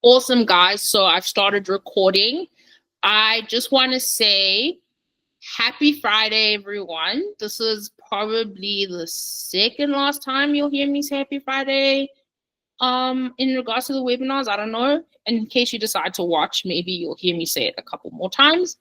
Awesome, guys. So I've started recording. I just want to say happy Friday, everyone. This is probably the second last time you'll hear me say happy Friday. In regards to the webinars, I don't know. In case you decide to watch, maybe you'll hear me say it a couple more times.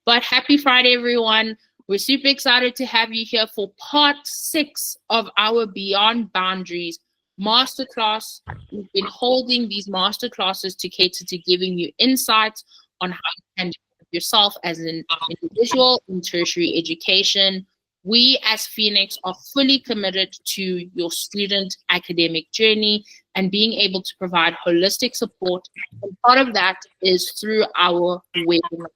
But happy Friday, everyone. We're super excited to have you here for part 6 of our Beyond Boundaries masterclass. We've been holding these masterclasses to cater to giving you insights on how you can develop yourself as an individual in tertiary education. We as Phoenix are fully committed to your student academic journey and being able to provide holistic support. And part of that is through our webinars,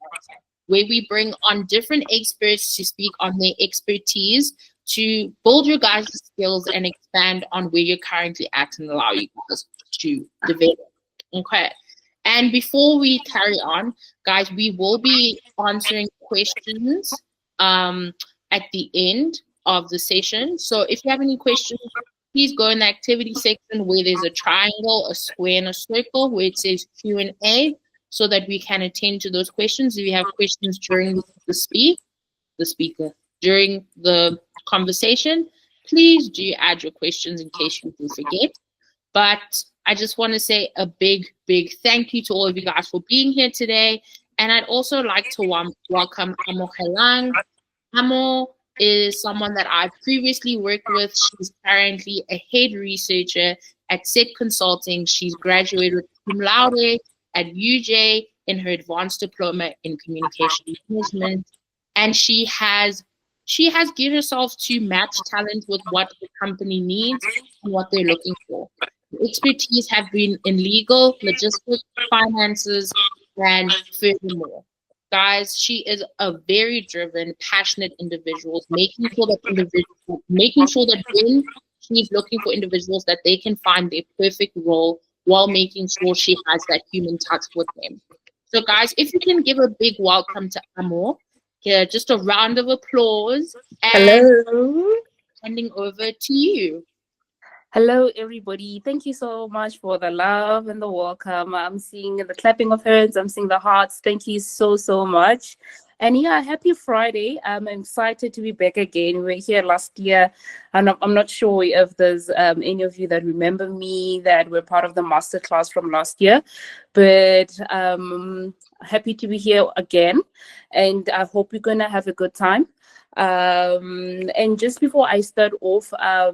where we bring on different experts to speak on their expertise to build your guys' skills and expand on where you're currently at and allow you guys to develop. Okay. And before we carry on, guys, we will be answering questions at the end of the session. So if you have any questions, please go in the activity section where there's a triangle, a square, and a circle where it says Q&A, so that we can attend to those questions. If you have questions during during the conversation, please do add your questions in case you do forget. But I just want to say a big, big thank you to all of you guys for being here today. And I'd also like to welcome Amo Helang. Amo is someone that I've previously worked with. She's currently a head researcher at SET Consulting. She's graduated cum laude at UJ in her advanced diploma in communication management, and she has geared herself to match talent with what the company needs and what they're looking for. Her expertise have been in legal, logistics, finances, and furthermore. Guys, she is a very driven, passionate individual, making sure that when she's looking for individuals that they can find their perfect role while making sure she has that human touch with them. So, guys, if you can give a big welcome to Amo, here, just a round of applause. And Hello. handing over to you. Hello, everybody. Thank you so much for the love and the welcome. I'm seeing the clapping of hands. I'm seeing the hearts. Thank you so, so much. And yeah, happy Friday. I'm excited to be back again. We were here last year, and I'm not sure if there's any of you that remember me that were part of the masterclass from last year, but happy to be here again. And I hope we're going to have a good time. And just before I start off, I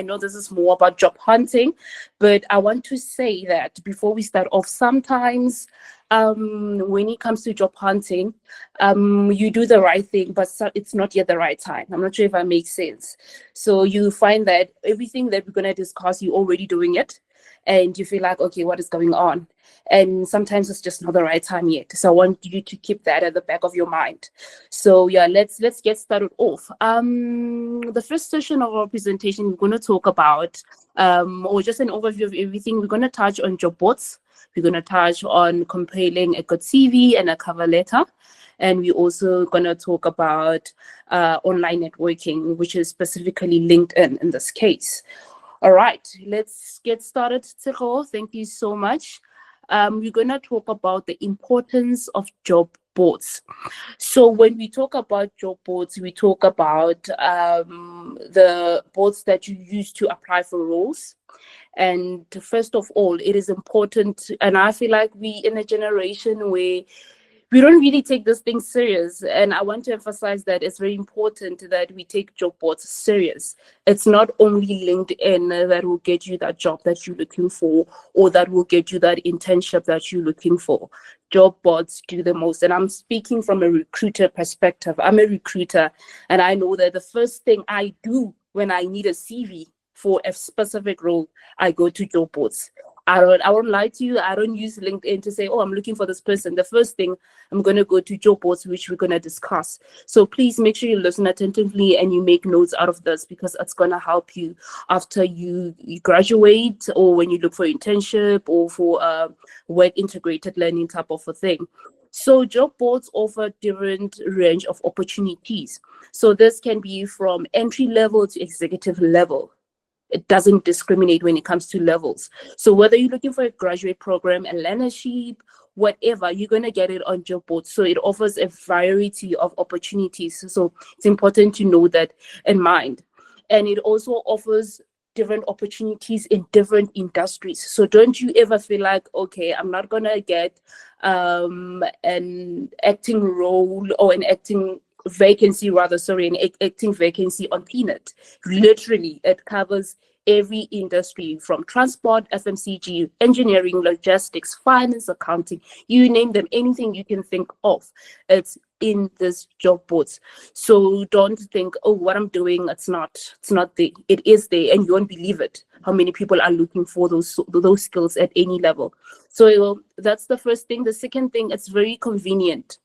know this is more about job hunting, but I want to say that before we start off, sometimes when it comes to job hunting, you do the right thing, but it's not yet the right time. I'm not sure if that makes sense. So you find that everything that we're going to discuss, you're already doing it, and you feel like, okay, what is going on? And sometimes it's just not the right time yet. So I want you to keep that at the back of your mind. So yeah, let's get started off. The first session of our presentation, we're going to talk about, or just an overview of everything. We're going to touch on job boards. We're going to touch on compiling a good CV and a cover letter. And we're also going to talk about online networking, which is specifically LinkedIn in this case. All right, let's get started. Tshego, thank you so much. We're going to talk about the importance of job boards. So when we talk about job boards, we talk about the boards that you use to apply for roles. And first of all, it is important, and I feel like we in a generation where we don't really take this thing serious. And I want to emphasize that it's very important that we take job boards serious. It's not only LinkedIn that will get you that job that you're looking for, or that will get you that internship that you're looking for. Job boards do the most. And I'm speaking from a recruiter perspective. I'm a recruiter, and I know that the first thing I do when I need a CV for a specific role, I go to job boards. I won't lie to you. I don't use LinkedIn to say, oh, I'm looking for this person. The first thing, I'm going to go to job boards, which we're going to discuss. So please make sure you listen attentively and you make notes out of this, because it's going to help you after you graduate, or when you look for internship, or for a work integrated learning type of a thing. So job boards offer different range of opportunities. So this can be from entry level to executive level. It doesn't discriminate when it comes to levels. So whether you're looking for a graduate program, a learnership, whatever, you're going to get it on job boards. So it offers a variety of opportunities. So it's important to know that in mind. And it also offers different opportunities in different industries. So don't you ever feel like, okay, I'm not going to get an acting role or an acting vacancy an acting vacancy on Peanut. Literally, it covers every industry from transport, FMCG, engineering, logistics, finance, accounting, you name them, anything you can think of, it's in this job boards. So don't think, oh, what I'm doing, it's not there. It is there, and you won't believe it, how many people are looking for those skills at any level. So that's the first thing. The second thing, it's very convenient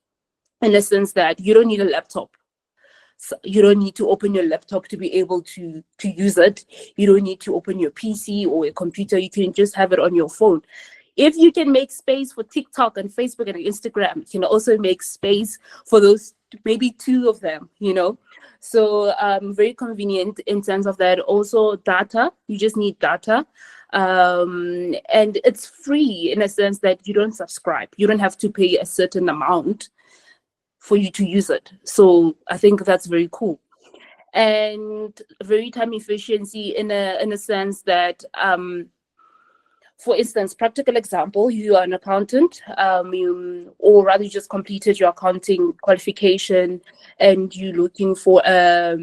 in the sense that you don't need a laptop. So you don't need to open your laptop to be able to use it. You don't need to open your PC or a computer. You can just have it on your phone. If you can make space for TikTok and Facebook and Instagram, you can also make space for those, maybe 2 of them, So very convenient in terms of that. Also data, you just need data. And it's free in a sense that you don't subscribe. You don't have to pay a certain amount for you to use it. So I think that's very cool. And very time efficiency in a sense that, for instance, practical example, you are an accountant, or rather you just completed your accounting qualification and you're looking for a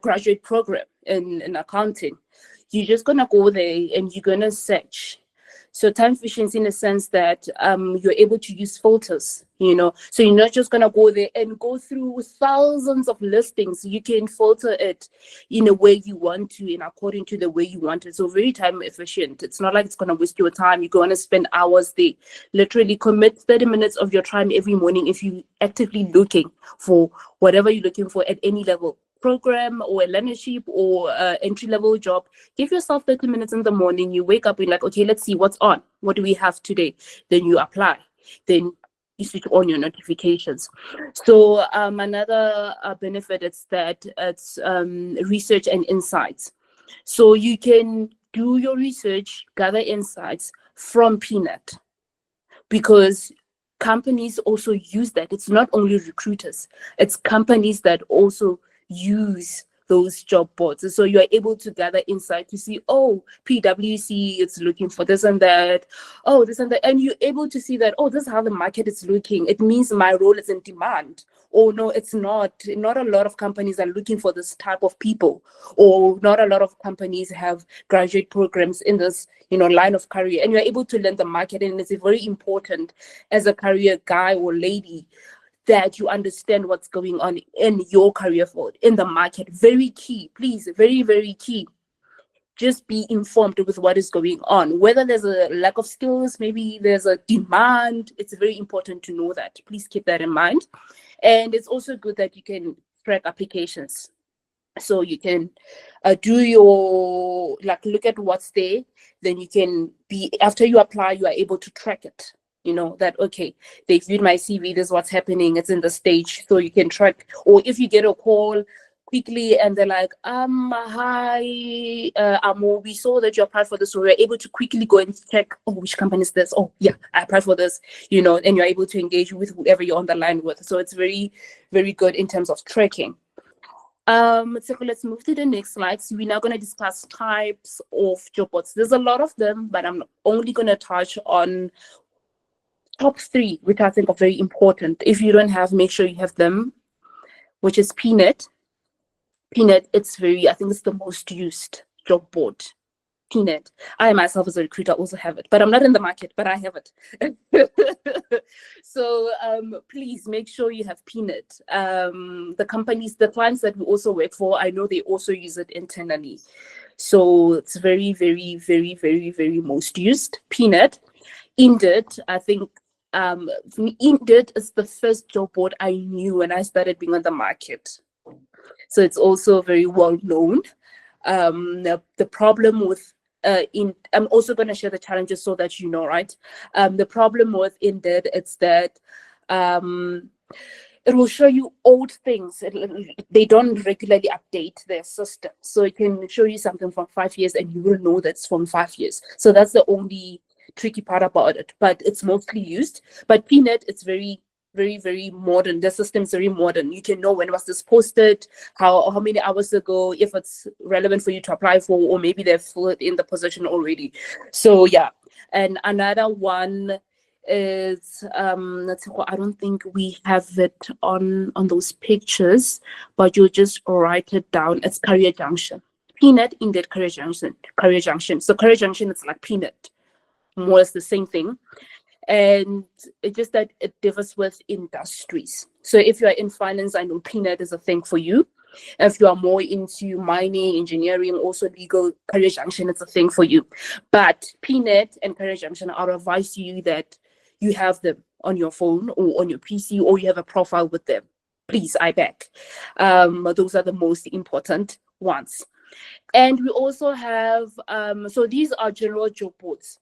graduate program in accounting. You're just gonna go there and you're gonna search. So time efficiency in the sense that you're able to use filters, so you're not just going to go there and go through thousands of listings. You can filter it in a way you want to and according to the way you want it. So very time efficient. It's not like it's going to waste your time. You're going to spend hours there. Literally commit 30 minutes of your time every morning if you're actively looking for whatever you're looking for at any level. Program or a learnership or entry-level job. Give yourself 30 minutes in the morning. You wake up and like, okay, let's see what's on. What do we have today? Then you apply. Then you switch on your notifications. So another benefit is that it's research and insights. So you can do your research, gather insights from Peanut, because companies also use that. It's not only recruiters, it's companies that also use those job boards. So you are able to gather insight to see, oh, PwC is looking for this and that, oh, this and that, and you're able to see that, oh, this is how the market is looking. It means my role is in demand. Oh, no, it's not. Not a lot of companies are looking for this type of people, or not a lot of companies have graduate programs in this, line of career, and you're able to learn the market. And it's very important as a career guy or lady that you understand what's going on in your career field, in the market. Very key, please, very, very key. Just be informed with what is going on. Whether there's a lack of skills, maybe there's a demand, it's very important to know that. Please keep that in mind. And it's also good that you can track applications. So you can do your, look at what's there. Then you can after you apply, you are able to track it. That, okay, they viewed my CV, this is what's happening, it's in the stage, so you can track. Or if you get a call quickly and they're like, hi, Amo, we saw that you applied for this, so we're able to quickly go and check, oh, which company is this? Oh, yeah, I applied for this, and you're able to engage with whoever you're on the line with. So it's very, very good in terms of tracking. So let's move to the next slide. So we're now going to discuss types of job boards. There's a lot of them, but I'm only going to touch on top 3, which I think are very important. If you don't have, make sure you have them, which is Peanut. Peanut, I think it's the most used job board. Peanut. I myself as a recruiter also have it, but I'm not in the market, but I have it. So please make sure you have Peanut. The clients that we also work for, I know they also use it internally. So it's very, very, very, very, very most used. Peanut. Indeed, I think Indeed is the first job board I knew when I started being on the market. So it's also very well known. The problem with I'm also going to share the challenges so that you know, right? The problem with Indeed, it's that it will show you old things. They don't regularly update their system. So it can show you something from 5 years and you will know that's from 5 years. So that's the only tricky part about it, but it's mostly used. But Peanut, it's very, very modern. The system's very modern. You can know when was this posted, how many hours ago, if it's relevant for you to apply for, or maybe they've filled in the position already. So yeah. And another one is I don't think we have it on those pictures, but you just write it down. It's Career Junction. Peanut, Indeed, Career Junction. Career Junction. So Career Junction, it's like Peanut, more or less the same thing. And it's just that it differs with industries. So if you're in finance, I know Peanut is a thing for you. If you are more into mining, engineering, also legal, Career Junction, it's a thing for you. But Peanut and Career Junction, I'll advise you that you have them on your phone or on your PC, or you have a profile with them. Please, I beg. Those are the most important ones. And we also have, so these are general job boards.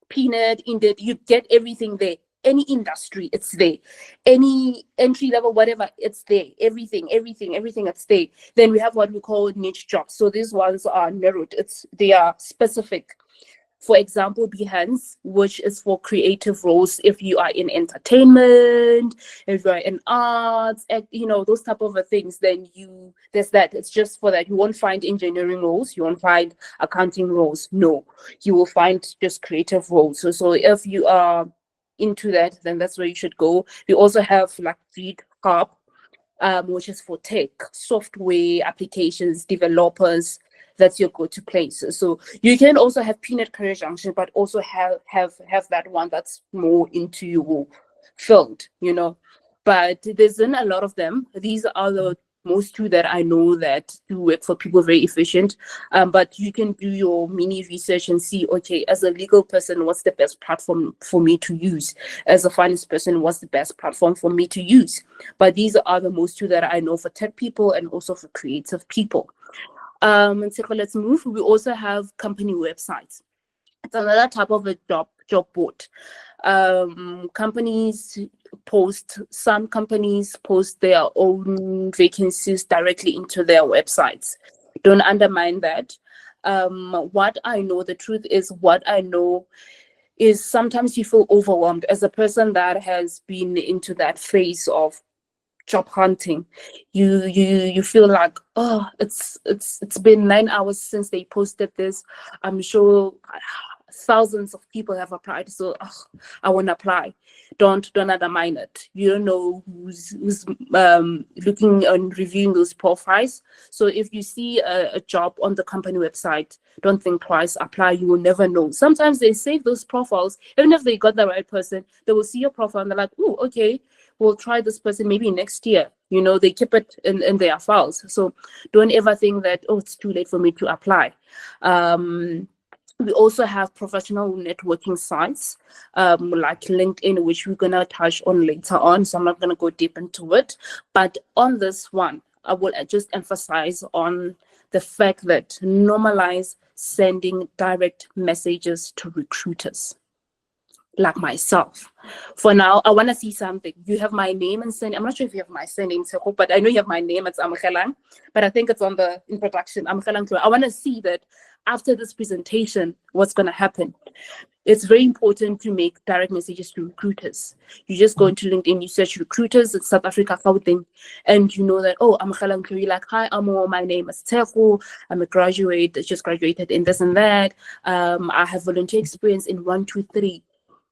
Peanut, Indeed, you get everything there. Any industry, it's there. Any entry level, whatever, it's there. Everything, it's there. Then we have what we call niche jobs. So these ones are narrowed. They are specific. For example, Behance, which is for creative roles. If you are in entertainment, if you are in arts, those type of things, then there's that. It's just for that. You won't find engineering roles. You won't find accounting roles. No, you will find just creative roles. So if you are into that, then that's where you should go. We also have like GitHub, which is for tech, software applications, developers. That's your go-to place. So you can also have Peanut, Career Junction, but also have that one that's more into your field, But there isn't a lot of them. These are the most two that I know that do work for people very efficient. But you can do your mini research and see, okay, as a legal person, what's the best platform for me to use? As a finance person, what's the best platform for me to use? But these are the most two that I know for tech people and also for creative people. And so let's move. We also have company websites. It's another type of a job board. Some companies post their own vacancies directly into their websites. Don't undermine that. What I know, the truth is, what I know is sometimes you feel overwhelmed as a person that has been into that phase of job hunting. You feel like, oh, it's been 9 hours since they posted this. I'm sure thousands of people have applied, so I want to apply. Don't undermine it. You don't know who's looking and reviewing those profiles. So if you see a job on the company website, don't think twice, apply. You will never know. Sometimes they save those profiles, even if they got the right person, they will see your profile and they're like, oh, okay, we'll try this person maybe next year. They keep it in their files. So don't ever think that, oh, it's too late for me to apply. We also have professional networking sites like LinkedIn, which we're going to touch on later on. So I'm not going to go deep into it. But on this one, I will just emphasize on the fact that normalize sending direct messages to recruiters. Like myself. For now, I want to see something. You have my name and surname. I'm not sure if you have my surname, but I know you have my name. It's Amogelang, but I think it's on the introduction. Amogelang. I want to see that after this presentation, what's going to happen. It's very important to make direct messages to recruiters. You just go into LinkedIn, you search recruiters in South Africa, Gauteng, and you know that, oh, Amogelang. You're like, hi, Amo, my name is Teko. I'm a graduate, just graduated in this and that. I have volunteer experience in 1, 2, 3.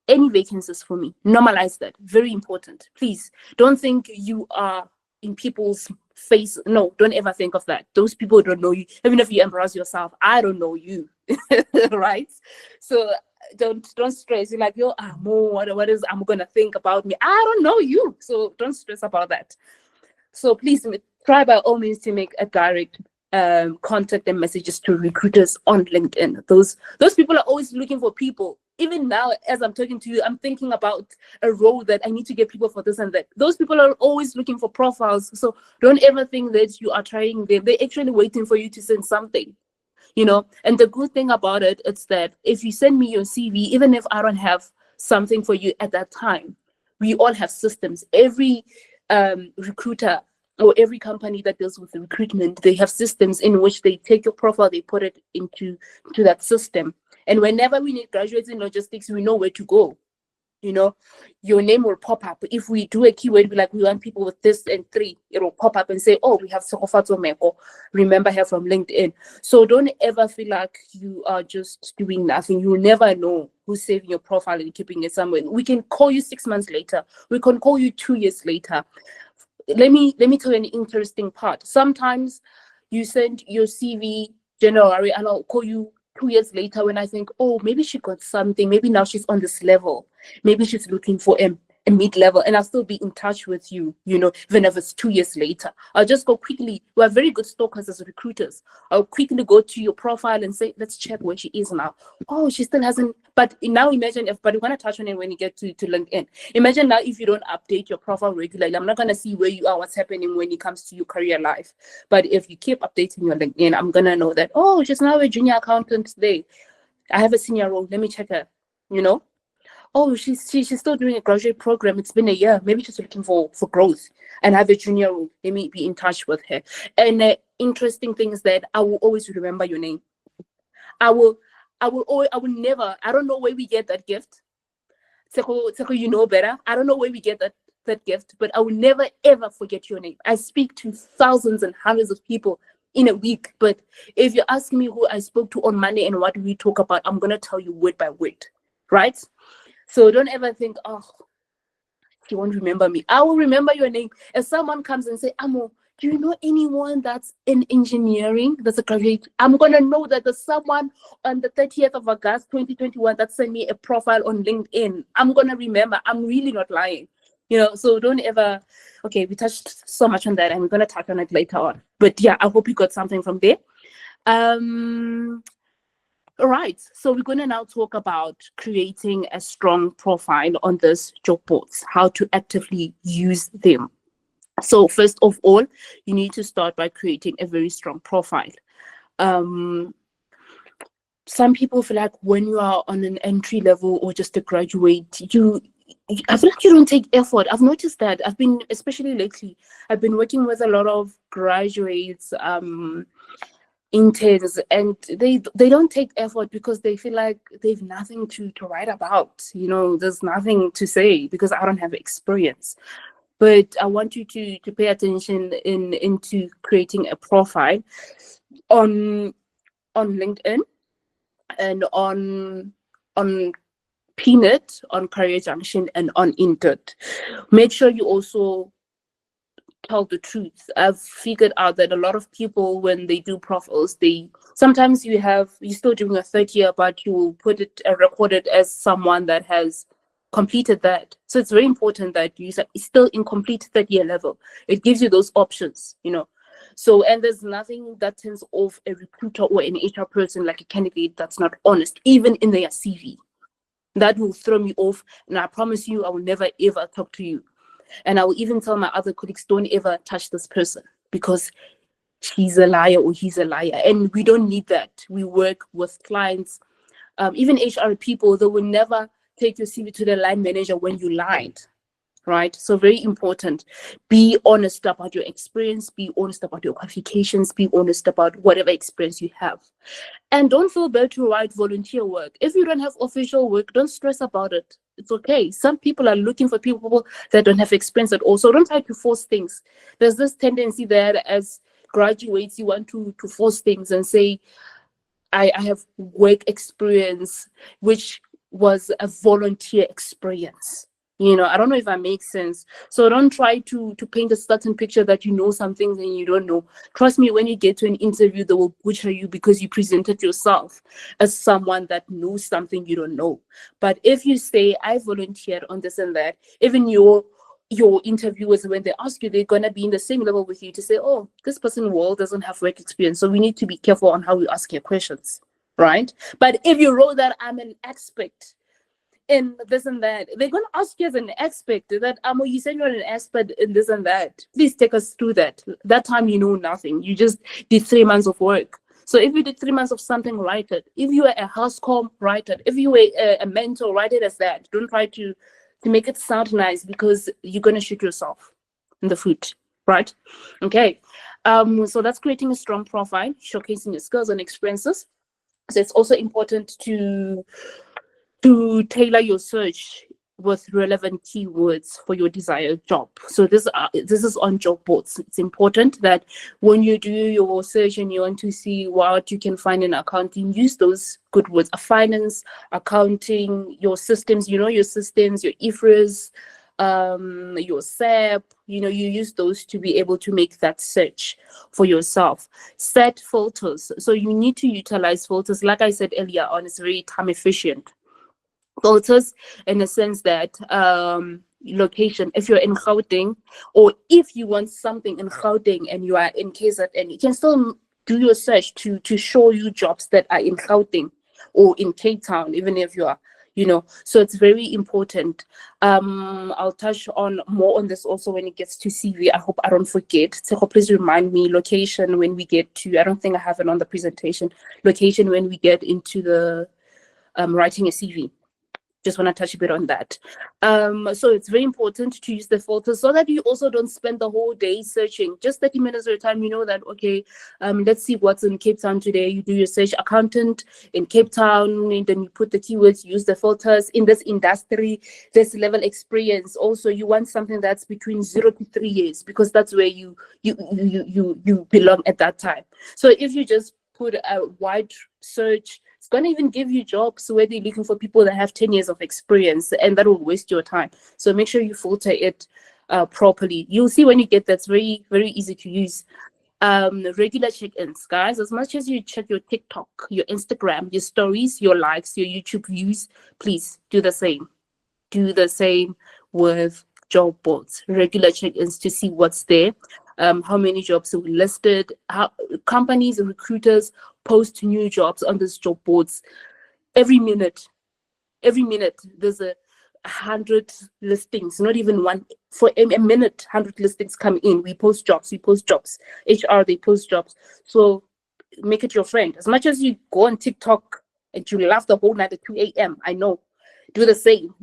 Any vacancies for me, normalize that. Very important. Please don't think you are in people's face. No, don't ever think of that. Those people don't know you. Even if you embarrass yourself, I don't know you. Right? So don't stress. You're like, yo, what is I'm gonna think about me? I don't know you. So don't stress about that. So please try by all means to make a direct contact and messages to recruiters on LinkedIn. Those people are always looking for people. Even now, as I'm talking to you, I'm thinking about a role that I need to get people for this and that. Those people are always looking for profiles. So don't ever think that you are trying them. They're actually waiting for you to send something, And the good thing about it is that if you send me your CV, even if I don't have something for you at that time, we all have systems. Every recruiter or every company that deals with recruitment, they have systems in which they take your profile, they put it into that system. And whenever we need graduates in logistics, we know where to go. You know, your name will pop up. If we do a keyword, we want people with this and 3, it will pop up and say, oh, we have Sokofatso Meko, remember her from LinkedIn. So don't ever feel like you are just doing nothing. You'll never know who's saving your profile and keeping it somewhere. We can call you 6 months later. We can call you 2 years later. Let me tell you an interesting part. Sometimes you send your CV January and I'll call you 2 years later when I think, oh, maybe she got something. Maybe now she's on this level. Maybe she's looking for a mid-level, and I'll still be in touch with you, even if it's 2 years later. I'll just go quickly. We are very good stalkers as recruiters. I'll quickly go to your profile and say, let's check where she is now. Oh, she still hasn't. But now imagine if, but we're going to touch on it when you get to LinkedIn. Imagine now if you don't update your profile regularly, I'm not going to see where you are, what's happening when it comes to your career life. But if you keep updating your LinkedIn, I'm going to know that, oh, she's now a junior accountant today. I have a senior role. Let me check her, Oh, she's still doing a graduate program. It's been a year. Maybe she's looking for growth and have a junior role. Let me be in touch with her. And the interesting thing is that I will always remember your name. I will never. I don't know where we get that gift. Tseko, you know better. I don't know where we get that gift, but I will never ever forget your name. I speak to thousands and hundreds of people in a week, but if you ask me who I spoke to on Monday and what we talk about, I'm gonna tell you word by word, right? So don't ever think, oh, you won't remember me. I will remember your name. If someone comes and say, Amo, do you know anyone that's in engineering that's a graduate? I'm going to know that there's someone on the 30th of August, 2021 that sent me a profile on LinkedIn. I'm going to remember. I'm really not lying. So don't ever, okay, we touched so much on that and we're going to touch on it later on. But yeah, I hope you got something from there. All right, so we're going to now talk about creating a strong profile on these job boards, how to actively use them. So first of all, you need to start by creating a very strong profile. Some people feel like when you are on an entry level or just a graduate, I feel like you don't take effort. I've noticed that. Especially lately, I've been working with a lot of graduates, interns, and they don't take effort because they feel like they've nothing to write about. There's nothing to say because I don't have experience. But I want you to pay attention into creating a profile on LinkedIn and on Peanut, on Career Junction, and on Indeed. Make sure you also tell the truth. I've figured out that a lot of people, when they do profiles, sometimes you're still doing a third year, but you put it record it as someone that has completed that. So it's very important that you still in complete third year level. It gives you those options, So, and there's nothing that turns off a recruiter or an HR person like a candidate that's not honest, even in their CV. That will throw me off, and I promise you, I will never ever talk to you. And I will even tell my other colleagues, don't ever touch this person because she's a liar or he's a liar. And we don't need that. We work with clients, even HR people, they will never take your CV to the line manager when you lied, right? So very important. Be honest about your experience. Be honest about your qualifications. Be honest about whatever experience you have. And don't feel bad to write volunteer work. If you don't have official work, don't stress about it. It's okay. Some people are looking for people that don't have experience at all. So don't try to force things. There's this tendency that as graduates, you want to force things and say, I have work experience, which was a volunteer experience. I don't know if that makes sense. So don't try to paint a certain picture that you know some things and you don't know. Trust me, when you get to an interview, they will butcher you because you presented yourself as someone that knows something you don't know. But if you say, I volunteered on this and that, even your interviewers, when they ask you, they're going to be in the same level with you to say, oh, this person doesn't have work experience. So we need to be careful on how we ask your questions, right? But if you wrote that I'm an expert in this and that, they're going to ask you as an expert that, you said you're an expert in this and that. Please take us through that. That time you know nothing. You just did 3 months of work. So if you did 3 months of something, write it. If you were a house com, write it. If you were a mentor, write it as that. Don't try to make it sound nice because you're going to shoot yourself. in the food, right? Okay. So that's creating a strong profile, showcasing your skills and experiences. So it's also important to tailor your search with relevant keywords for your desired job. So this is on job boards. It's important that when you do your search and you want to see what you can find in accounting, use those good words: finance, accounting, your systems. Your systems, your IFRS, your SAP. You use those to be able to make that search for yourself. Set filters. So you need to utilize filters. Like I said earlier on, it's very time efficient. Filters in the sense that location, if you're in Gauteng, or if you want something in Gauteng and you are in KZN, you can still do your search to show you jobs that are in Gauteng or in Cape Town, even if you are, so it's very important. I'll touch on more on this also when it gets to CV. I hope I don't forget. So please remind me location when we get to, I don't think I have it on the presentation, location when we get into the writing a CV. Just want to touch a bit on that. So it's very important to use the filters so that you also don't spend the whole day searching. Just 30 minutes at a time, that, okay, let's see what's in Cape Town today. You do your search, accountant in Cape Town, and then you put the keywords, use the filters in this industry, this level experience. Also, you want something that's between 0 to 3 years, because that's where you belong at that time. So if you just put a wide search, it's going to even give you jobs where they're looking for people that have 10 years of experience, and that will waste your time. So make sure you filter it properly. You'll see when you get that's very, very easy to use. Regular check-ins, guys. As much as you check your TikTok, your Instagram, your stories, your likes, your YouTube views, please do the same. Do the same with job boards. Regular check-ins to see what's there. How many jobs are listed, how companies and recruiters post new jobs on these job boards. Every minute there's 100 listings, not even one. For a minute, 100 listings come in. We post jobs. HR, they post jobs. So make it your friend. As much as you go on TikTok and you laugh the whole night at 2 a.m., I know. Do the same.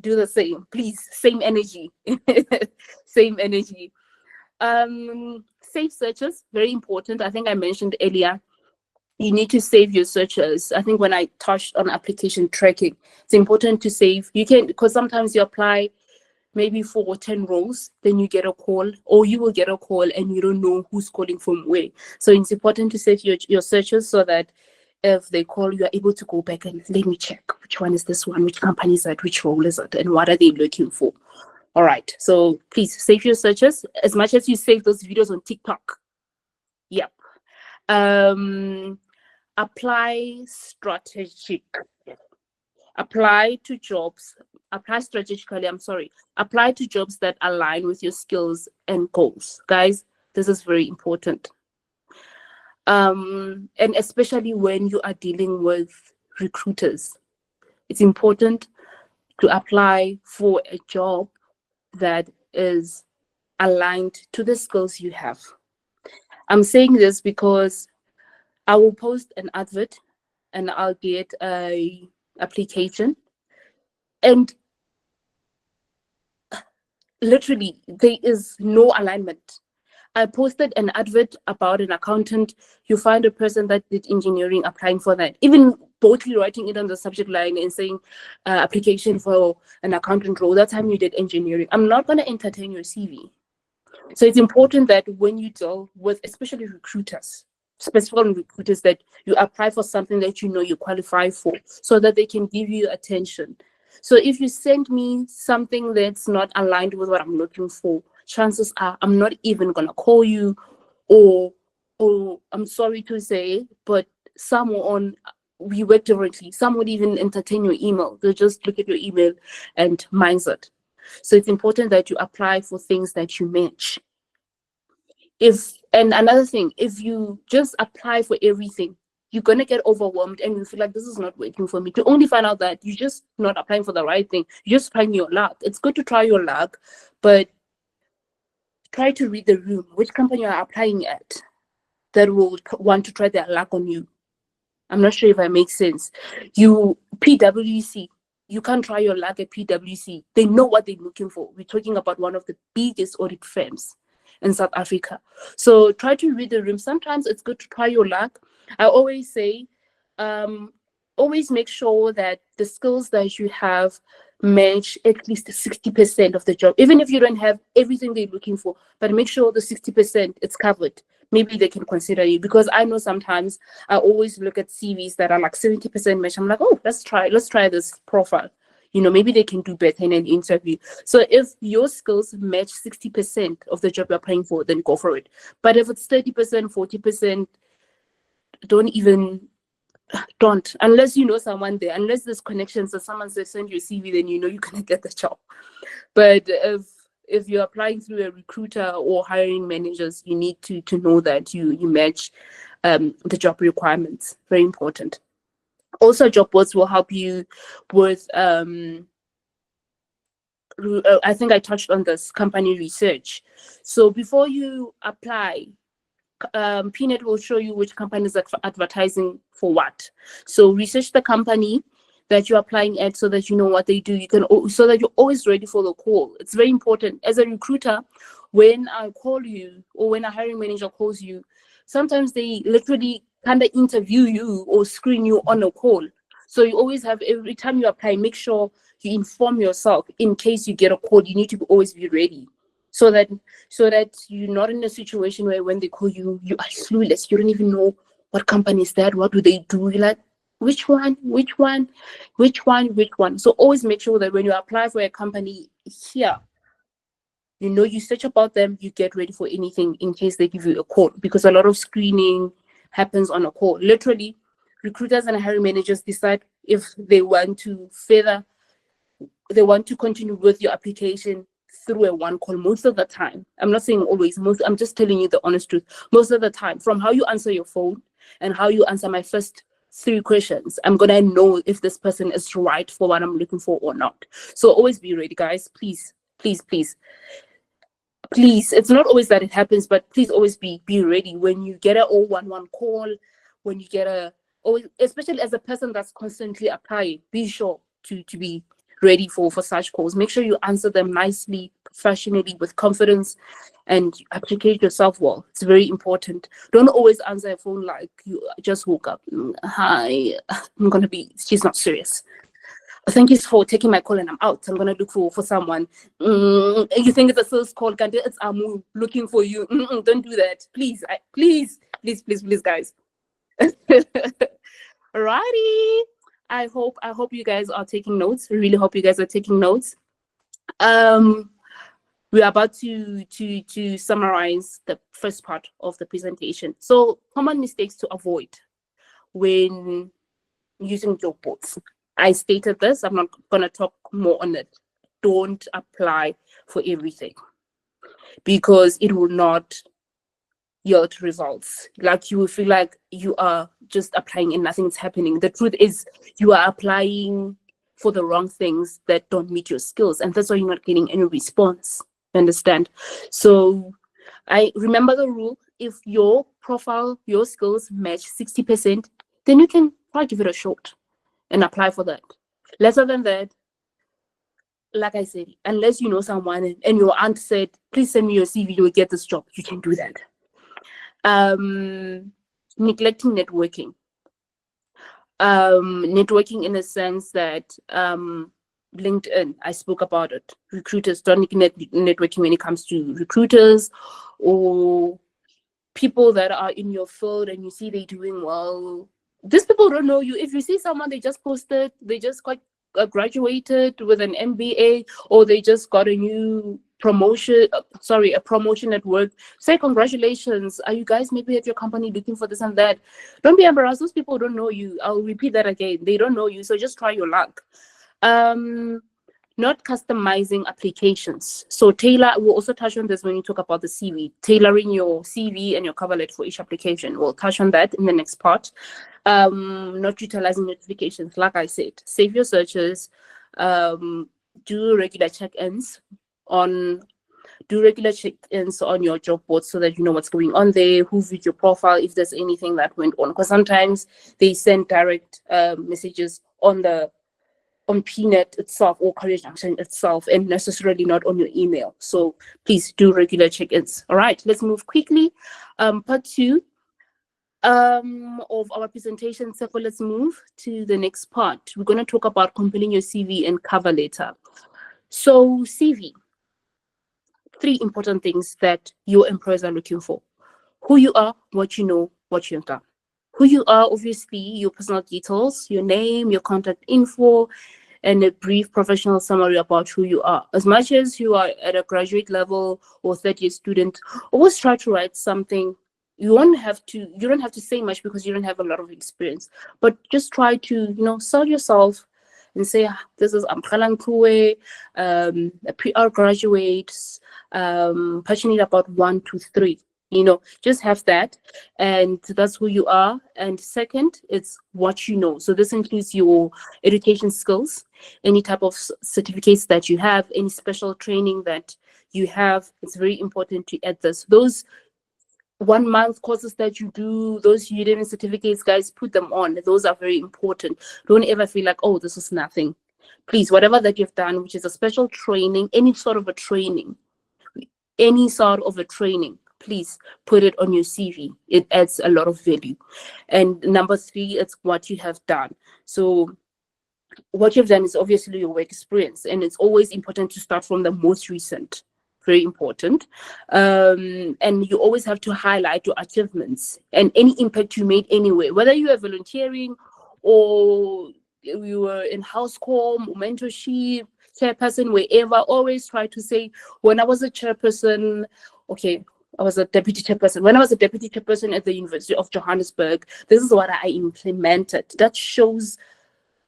Please, same energy. Same energy. Save searches, very important. I think I mentioned earlier, you need to save your searches. I think when I touched on application tracking, it's important to save. You can, because sometimes you apply maybe for 10 roles, then you get a call, or you will get a call and you don't know who's calling from where. So it's important to save your searches so that if they call, you are able to go back and let me check which one is this one, which company is that, which role is it, and what are they looking for. All right, so please save your searches as much as you save those videos on TikTok. Yep. Apply strategically. Apply to jobs that align with your skills and goals. Guys, this is very important. And especially when you are dealing with recruiters, it's important to apply for a job that is aligned to the skills you have. I'm saying this because I will post an advert and I'll get a application, and literally there is no alignment. I posted an advert about an accountant. You find a person that did engineering applying for that, even boldly writing it on the subject line and saying application for an accountant role. That time you did engineering. I'm not going to entertain your CV. So it's important that when you deal with, especially recruiters, specifically recruiters, that you apply for something that you know you qualify for, so that they can give you attention. So if you send me something that's not aligned with what I'm looking for, chances are I'm not even gonna call you, or I'm sorry to say, but we work differently. Some would even entertain your email. They'll just look at your email and minds it. So it's important that you apply for things that you match. And another thing, if you just apply for everything, you're going to get overwhelmed and you feel like this is not working for me. To only find out that you're just not applying for the right thing. You're just trying your luck. It's good to try your luck, but try to read the room. Which company you're applying at that will want to try their luck on you? I'm not sure if I make sense. PwC, you can't try your luck at PwC. They know what they're looking for. We're talking about one of the biggest audit firms. in South Africa. So try to read the room. Sometimes it's good to try your luck. I always say, always make sure that the skills that you have match at least 60% of the job, even if you don't have everything they're looking for, but make sure the 60% it's covered. Maybe they can consider you, because I know sometimes I always look at CVs that are like 70% match. I'm like, oh, let's try this profile. You know, maybe they can do better in an interview. So if your skills match 60% of the job you're applying for, then go for it. But if it's 30%, 40%, don't, unless you know someone there, unless there's connections, that someone says send your CV, then you know you're gonna get the job. But if you're applying through a recruiter or hiring managers, you need to know that you match the job requirements. Very important. Also, job boards will help you with I think I touched on this, company research. So before you apply, PNet will show you which companies are advertising for what. So research the company that you're applying at, so that you know what they do. So that you're always ready for the call. It's very important. As a recruiter, when I call you or when a hiring manager calls you, sometimes they literally kind of interview you or screen you on a call. So you always have, every time you apply, make sure you inform yourself in case you get a call. You need to always be ready. So that you're not in a situation where when they call you, you are clueless. You don't even know what company is that, what do they do. You're like, which one? So always make sure that when you apply for a company here, you know, you search about them, you get ready for anything in case they give you a call, because a lot of screening happens on a call. Literally, recruiters and hiring managers decide if they want to continue with your application through a one call most of the time. I'm not saying always, I'm just telling you the honest truth. Most of the time, from how you answer your phone and how you answer my first 3 questions, I'm gonna know if this person is right for what I'm looking for or not. So always be ready, guys. Please. It's not always that it happens, but please always be ready when you get a 011 call, when you get especially as a person that's constantly applying, be sure to be ready for such calls. Make sure you answer them nicely, professionally, with confidence, and applicate yourself well. It's very important. Don't always answer a phone like you just woke up. Hi, she's not serious. Thank you for taking my call and I'm out. I'm gonna look for someone. You think it's a sales call? It's Amu looking for you. Don't do that, please. Please, guys. Alrighty. I hope you guys are taking notes. I really hope you guys are taking notes. We're about to summarize the first part of the presentation. So, common mistakes to avoid when using job boards. I stated this. I'm not going to talk more on it. Don't apply for everything, because it will not yield results. Like, you will feel like you are just applying and nothing's happening. The truth is, you are applying for the wrong things that don't meet your skills, and that's why you're not getting any response. Understand? So I remember the rule. If your profile, your skills match 60%, then you can probably give it a shot and apply for that. Lesser than that, like I said, unless you know someone and your aunt said, please send me your CV, you'll get this job, you can do that. Neglecting networking. Networking in a sense that LinkedIn, I spoke about it. Recruiters don't neglect networking when it comes to recruiters or people that are in your field and you see they're doing well. These people don't know you. If you see someone, they just posted, they just graduated with an MBA, or they just got a new promotion, a promotion at work, say congratulations. Are you guys maybe at your company looking for this and that? Don't be embarrassed. Those people don't know you. I'll repeat that again. They don't know you, so just try your luck. Not customizing applications. So we'll also touch on this when you talk about the CV. Tailoring your CV and your cover letter for each application. We'll touch on that in the next part. Not utilizing notifications. Like I said, save your searches. Do regular check-ins on your job board so that you know what's going on there, who viewed your profile, if there's anything that went on. Because sometimes they send direct messages on the on PNet itself or Career Junction itself, and necessarily not on your email. So please do regular check-ins. All right, let's move quickly. Part 2 of our presentation. So let's move to the next part. We're going to talk about compiling your CV and cover letter. So CV, 3 important things that your employers are looking for: who you are, what you know, what you've done. Who you are, obviously, your personal details, your name, your contact info, and a brief professional summary about who you are. As much as you are at a graduate level or third-year student, always try to write something. You don't have to say much because you don't have a lot of experience, but just try to, sell yourself and say, this is Amkhala Nkhuwe, a PR graduate, passionate about 1, 2, 3. Just have that, and that's who you are. And second, it's what you know. So this includes your education skills, any type of certificates that you have, any special training that you have. It's very important to add this. Those 1-month courses that you do, those Udemy certificates, guys, put them on. Those are very important. Don't ever feel like, oh, this is nothing. Please, whatever that you've done, which is a special training, any sort of a training, please put it on your CV. It adds a lot of value. And number 3, it's what you have done. So what you've done is obviously your work experience, and it's always important to start from the most recent. Very important. And you always have to highlight your achievements and any impact you made anywhere, whether you are volunteering or you were in house call, mentorship, chairperson, wherever. Always try to say, when I was a chairperson, okay, I was a deputy chairperson. When I was a deputy chairperson at the University of Johannesburg, this is what I implemented. That shows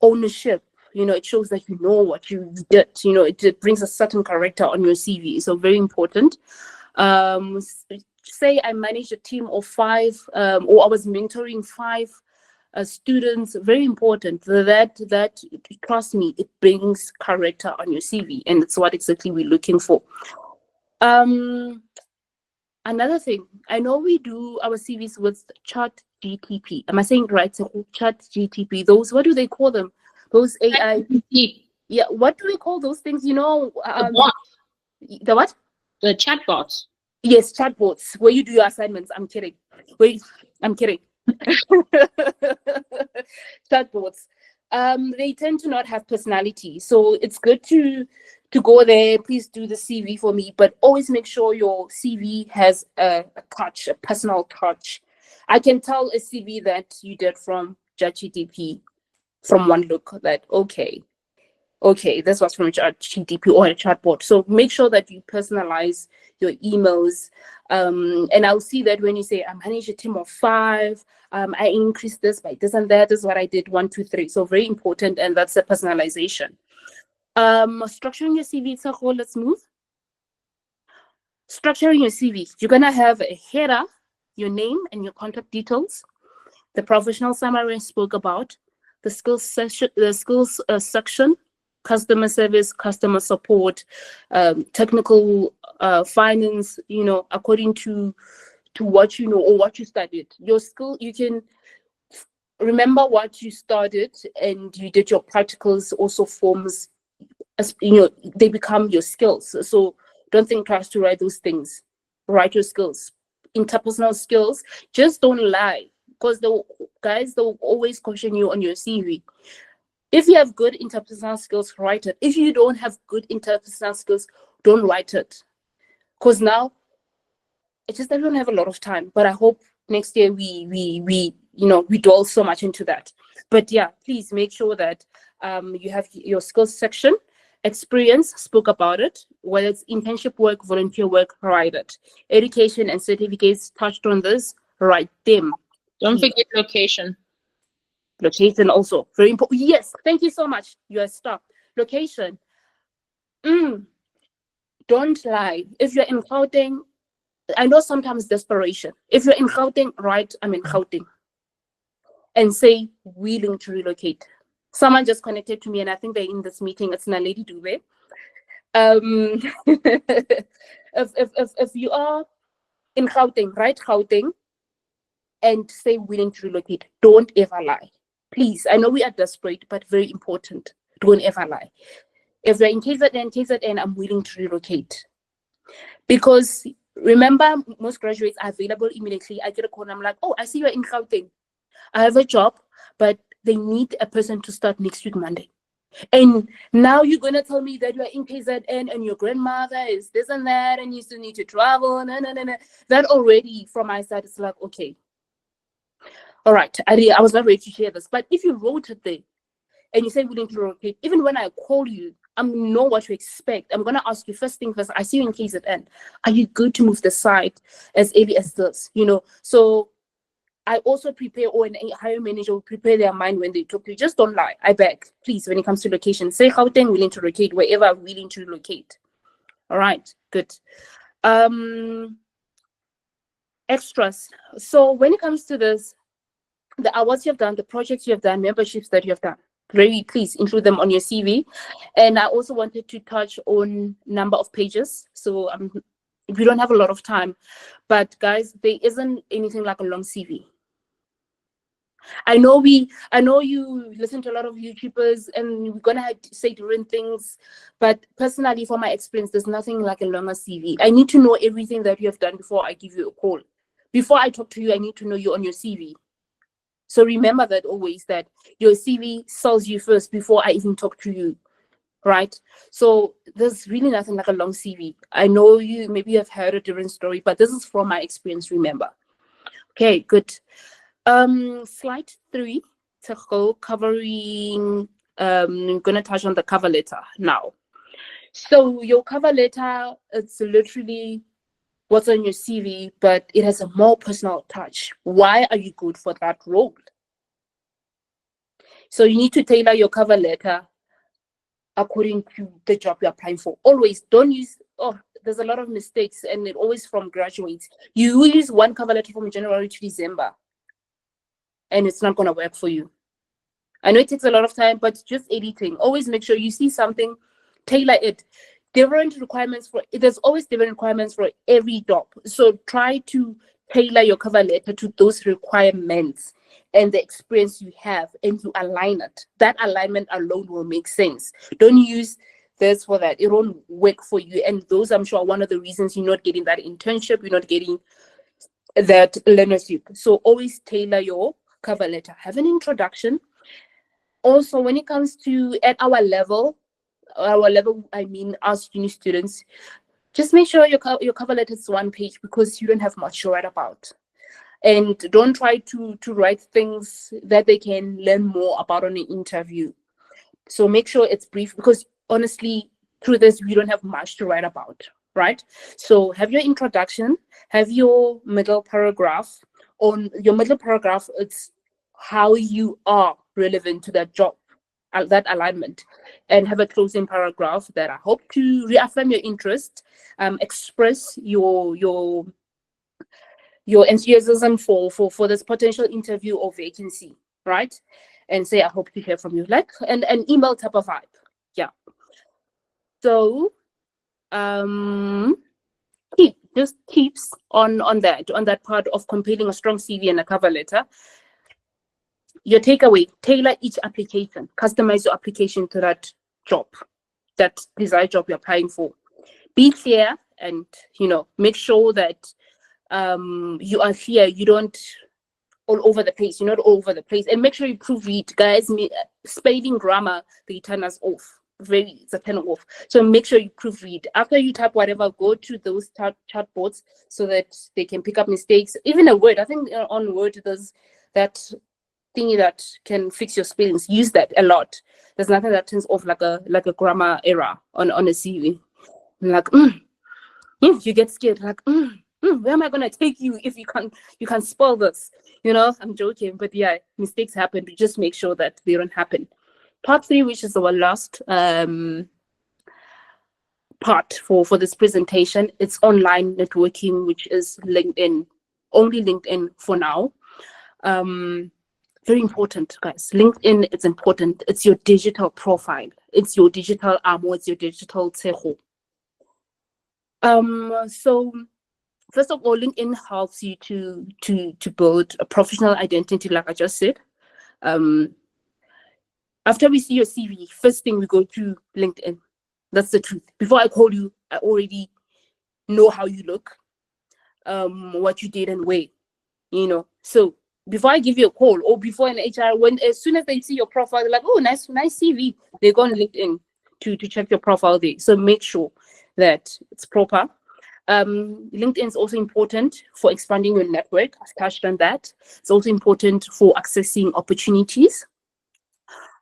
ownership. It shows that you know what you did. It brings a certain character on your CV. So very important. Say I managed a team of 5, or I was mentoring 5 students. Very important. That trust me, it brings character on your CV, and it's what exactly we're looking for. Another thing, I know we do our CVs with ChatGTP. Am I saying it right? So ChatGTP. Those, what do they call them? Those AI. Yeah, what do we call those things? The bot. The what? The chatbots. Yes, chatbots. Where you do your assignments. I'm kidding. I'm kidding. Chatbots. They tend to not have personality, so it's good to go there. Please do the CV for me, but always make sure your CV has a touch, a personal touch. I can tell a CV that you did from ChatGTP from one look that okay, this was from ChatGTP or a chatbot. So make sure that you personalize your emails, and I'll see that when you say I manage a team of 5, I increased this by this and that. This is what I did, 1, 2, 3. So very important, and that's the personalization. Structuring your CV. So let's move. Structuring your CV. You're gonna have a header, your name and your contact details, the professional summary I spoke about, the skills section, customer service, customer support, technical, finance, according to what you know or what you studied. Your skill, you can remember what you studied and you did your practicals, also forms, as they become your skills. So don't think twice to write those things. Write your skills, interpersonal skills. Just don't lie, because they'll always question you on your CV. If you have good interpersonal skills, write it. If you don't have good interpersonal skills, don't write it. Because now, it's just that we don't have a lot of time. But I hope next year we dwell so much into that. But yeah, please make sure that you have your skills section. Experience, spoke about it. Whether it's internship work, volunteer work, write it. Education and certificates, touched on this, write them. Don't forget location. Location also very important. Yes, thank you so much. You're a star. Location. Don't lie. If you're in Gauteng, I know sometimes desperation. If you're in Gauteng, write I'm in Gauteng, and say willing to relocate. Someone just connected to me, and I think they're in this meeting. It's Naledi Dube. If you are in Gauteng, write Gauteng, and say willing to relocate. Don't ever lie. Please, I know we are desperate, but very important. Don't ever lie. If you're in KZN, I'm willing to relocate. Because remember, most graduates are available immediately. I get a call and I'm like, oh, I see you're in Gauteng. I have a job, but they need a person to start next week, Monday. And now you're going to tell me that you're in KZN and your grandmother is this and that, and you still need to travel. No. That already, from my side, it's like, okay. All right, I was not ready to share this. But if you wrote it there and you say willing to relocate, even when I call you, I know what to expect. I'm going to ask you first thing first. I see you in KZN. Are you good to move the site as early as this? So I also prepare, or a hiring manager will prepare their mind when they talk to you. Just don't lie. I beg, please, when it comes to location, say Gauteng, willing to relocate, wherever willing to relocate. All right, good. Extras. So when it comes to this, the awards you have done, the projects you have done, memberships that you have done, please include them on your CV. And I also wanted to touch on number of pages. So we don't have a lot of time, but guys, there isn't anything like a long CV. I know you listen to a lot of YouTubers and we're gonna have to say different things, but personally, from my experience, there's nothing like a longer CV. I need to know everything that you have done before I give you a call. Before I talk to you, I need to know you on your CV. So remember that always, that your CV sells you first before I even talk to you, right? So there's really nothing like a long CV. I know maybe you have heard a different story, but this is from my experience, remember. Okay, good. Slide 3 to go, covering, I'm gonna touch on the cover letter now. So your cover letter, it's literally what's on your CV, but it has a more personal touch. Why are you good for that role? So you need to tailor your cover letter according to the job you're applying for. Always don't use, there's a lot of mistakes, and it always from graduates. You use one cover letter from January to December, and it's not going to work for you. I know it takes a lot of time, but just editing. Always make sure you see something, tailor it. There's always different requirements for every job. So try to tailor your cover letter to those requirements and the experience you have, and you align it. That alignment alone will make sense. Don't use this for that. It won't work for you. And those, I'm sure, are one of the reasons you're not getting that internship, you're not getting that learnership. So always tailor your cover letter. Have an introduction. Also, when it comes to at our level, I mean us uni students, just make sure your cover letter is 1 page, because you don't have much to write about. And don't try to write things that they can learn more about on an interview. So make sure it's brief, because honestly, through this, we don't have much to write about, right? So have your introduction, have your middle paragraph. On your middle paragraph, it's how you are relevant to that job, that alignment, and have a closing paragraph that I hope to reaffirm your interest, express your enthusiasm for this potential interview or vacancy, right? And say, I hope to hear from you, like an email type of vibe. Yeah. So just tips on that part of compiling a strong CV and a cover letter. Your takeaway: tailor each application, customize your application to that job, that desired job you're applying for. Be clear, and make sure that you are here, you don't all over the place, you're not all over the place. And make sure you proofread, guys. Spelling, grammar, they turn us off. It's a turn off. So make sure you proofread. After you type whatever, go to those chatbots so that they can pick up mistakes. Even a Word, I think on Word there's that thingy that can fix your spellings. Use that a lot. There's nothing that turns off like a grammar error on a CV. Like you get scared, like where am I gonna take you if you can't spell this? I'm joking, but yeah, mistakes happen. We just make sure that they don't happen. Part 3, which is our last part for this presentation, it's online networking, which is LinkedIn, only LinkedIn for now. Very important, guys. LinkedIn, it's important. It's your digital profile. It's your digital armor. It's your digital tejo. So first of all, LinkedIn helps you to build a professional identity, like I just said. After we see your CV, first thing we go to LinkedIn. That's the truth. Before I call you, I already know how you look, what you did and where, So before I give you a call or before an HR, as soon as they see your profile, they're like, oh, nice CV. They go on LinkedIn to check your profile there. So make sure that it's proper. LinkedIn is also important for expanding your network. I've touched on that. It's also important for accessing opportunities.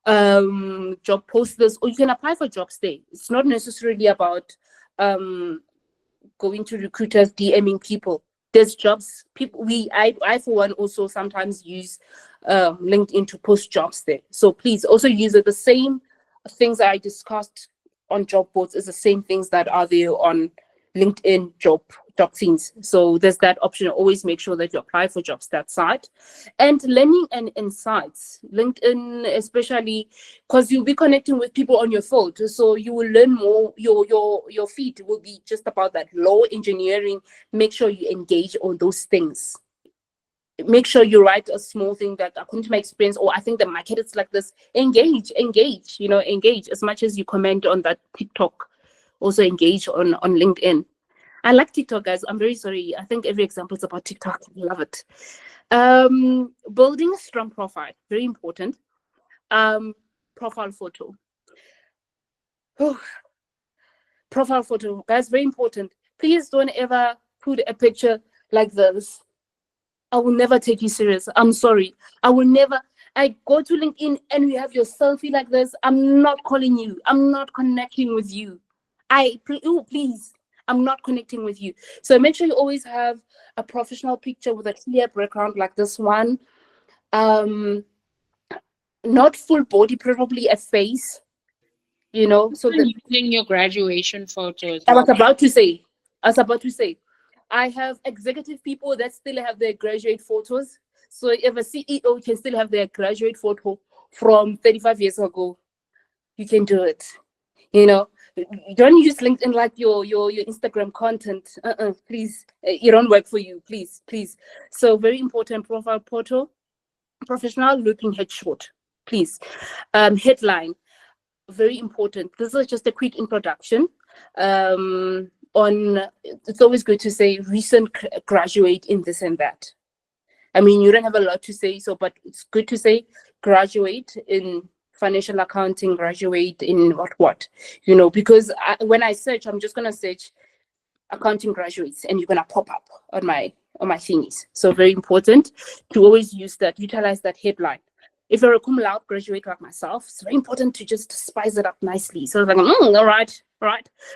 Job posters, or you can apply for jobs there. It's not necessarily about going to recruiters, DMing people. There's jobs. I for one also sometimes use LinkedIn to post jobs there. So please also use it. The same things I discussed on job boards is the same things that are there on LinkedIn job things. So there's that option. Always make sure that you apply for jobs that site. And learning and insights. LinkedIn, especially because you'll be connecting with people on your field. So you will learn more. Your feed will be just about that low engineering. Make sure you engage on those things. Make sure you write a small thing that according to my experience, or I think the market is like this. Engage, engage as much as you comment on that TikTok. Also engage on LinkedIn. I like TikTok, guys. I'm very sorry. I think every example is about TikTok. I love it. Building a strong profile, very important. Profile photo. Profile photo, guys, very important. Please don't ever put a picture like this. I will never take you serious. I'm sorry. I will never. I go to LinkedIn and you have your selfie like this. I'm not calling you. I'm not connecting with you. Please. I'm not connecting with you. So make sure you always have a professional picture with a clear background like this one. Not full body, probably a face, So using your graduation photos. I was about to say, I have executive people that still have their graduate photos. So if a CEO can still have their graduate photo from 35 years ago, you can do it. Don't use LinkedIn like your Instagram content. Please, it don't work for you. Please. So very important profile photo, professional looking headshot. Please, headline, very important. This is just a quick introduction. It's always good to say recent graduate in this and that. I mean, you don't have a lot to say, but it's good to say graduate in financial accounting, graduate in what, because when I search, I'm just going to search accounting graduates and you're going to pop up on my thingies. So very important to always utilize that headline. If you're a cum laude graduate like myself, it's very important to just spice it up nicely. So like, all right.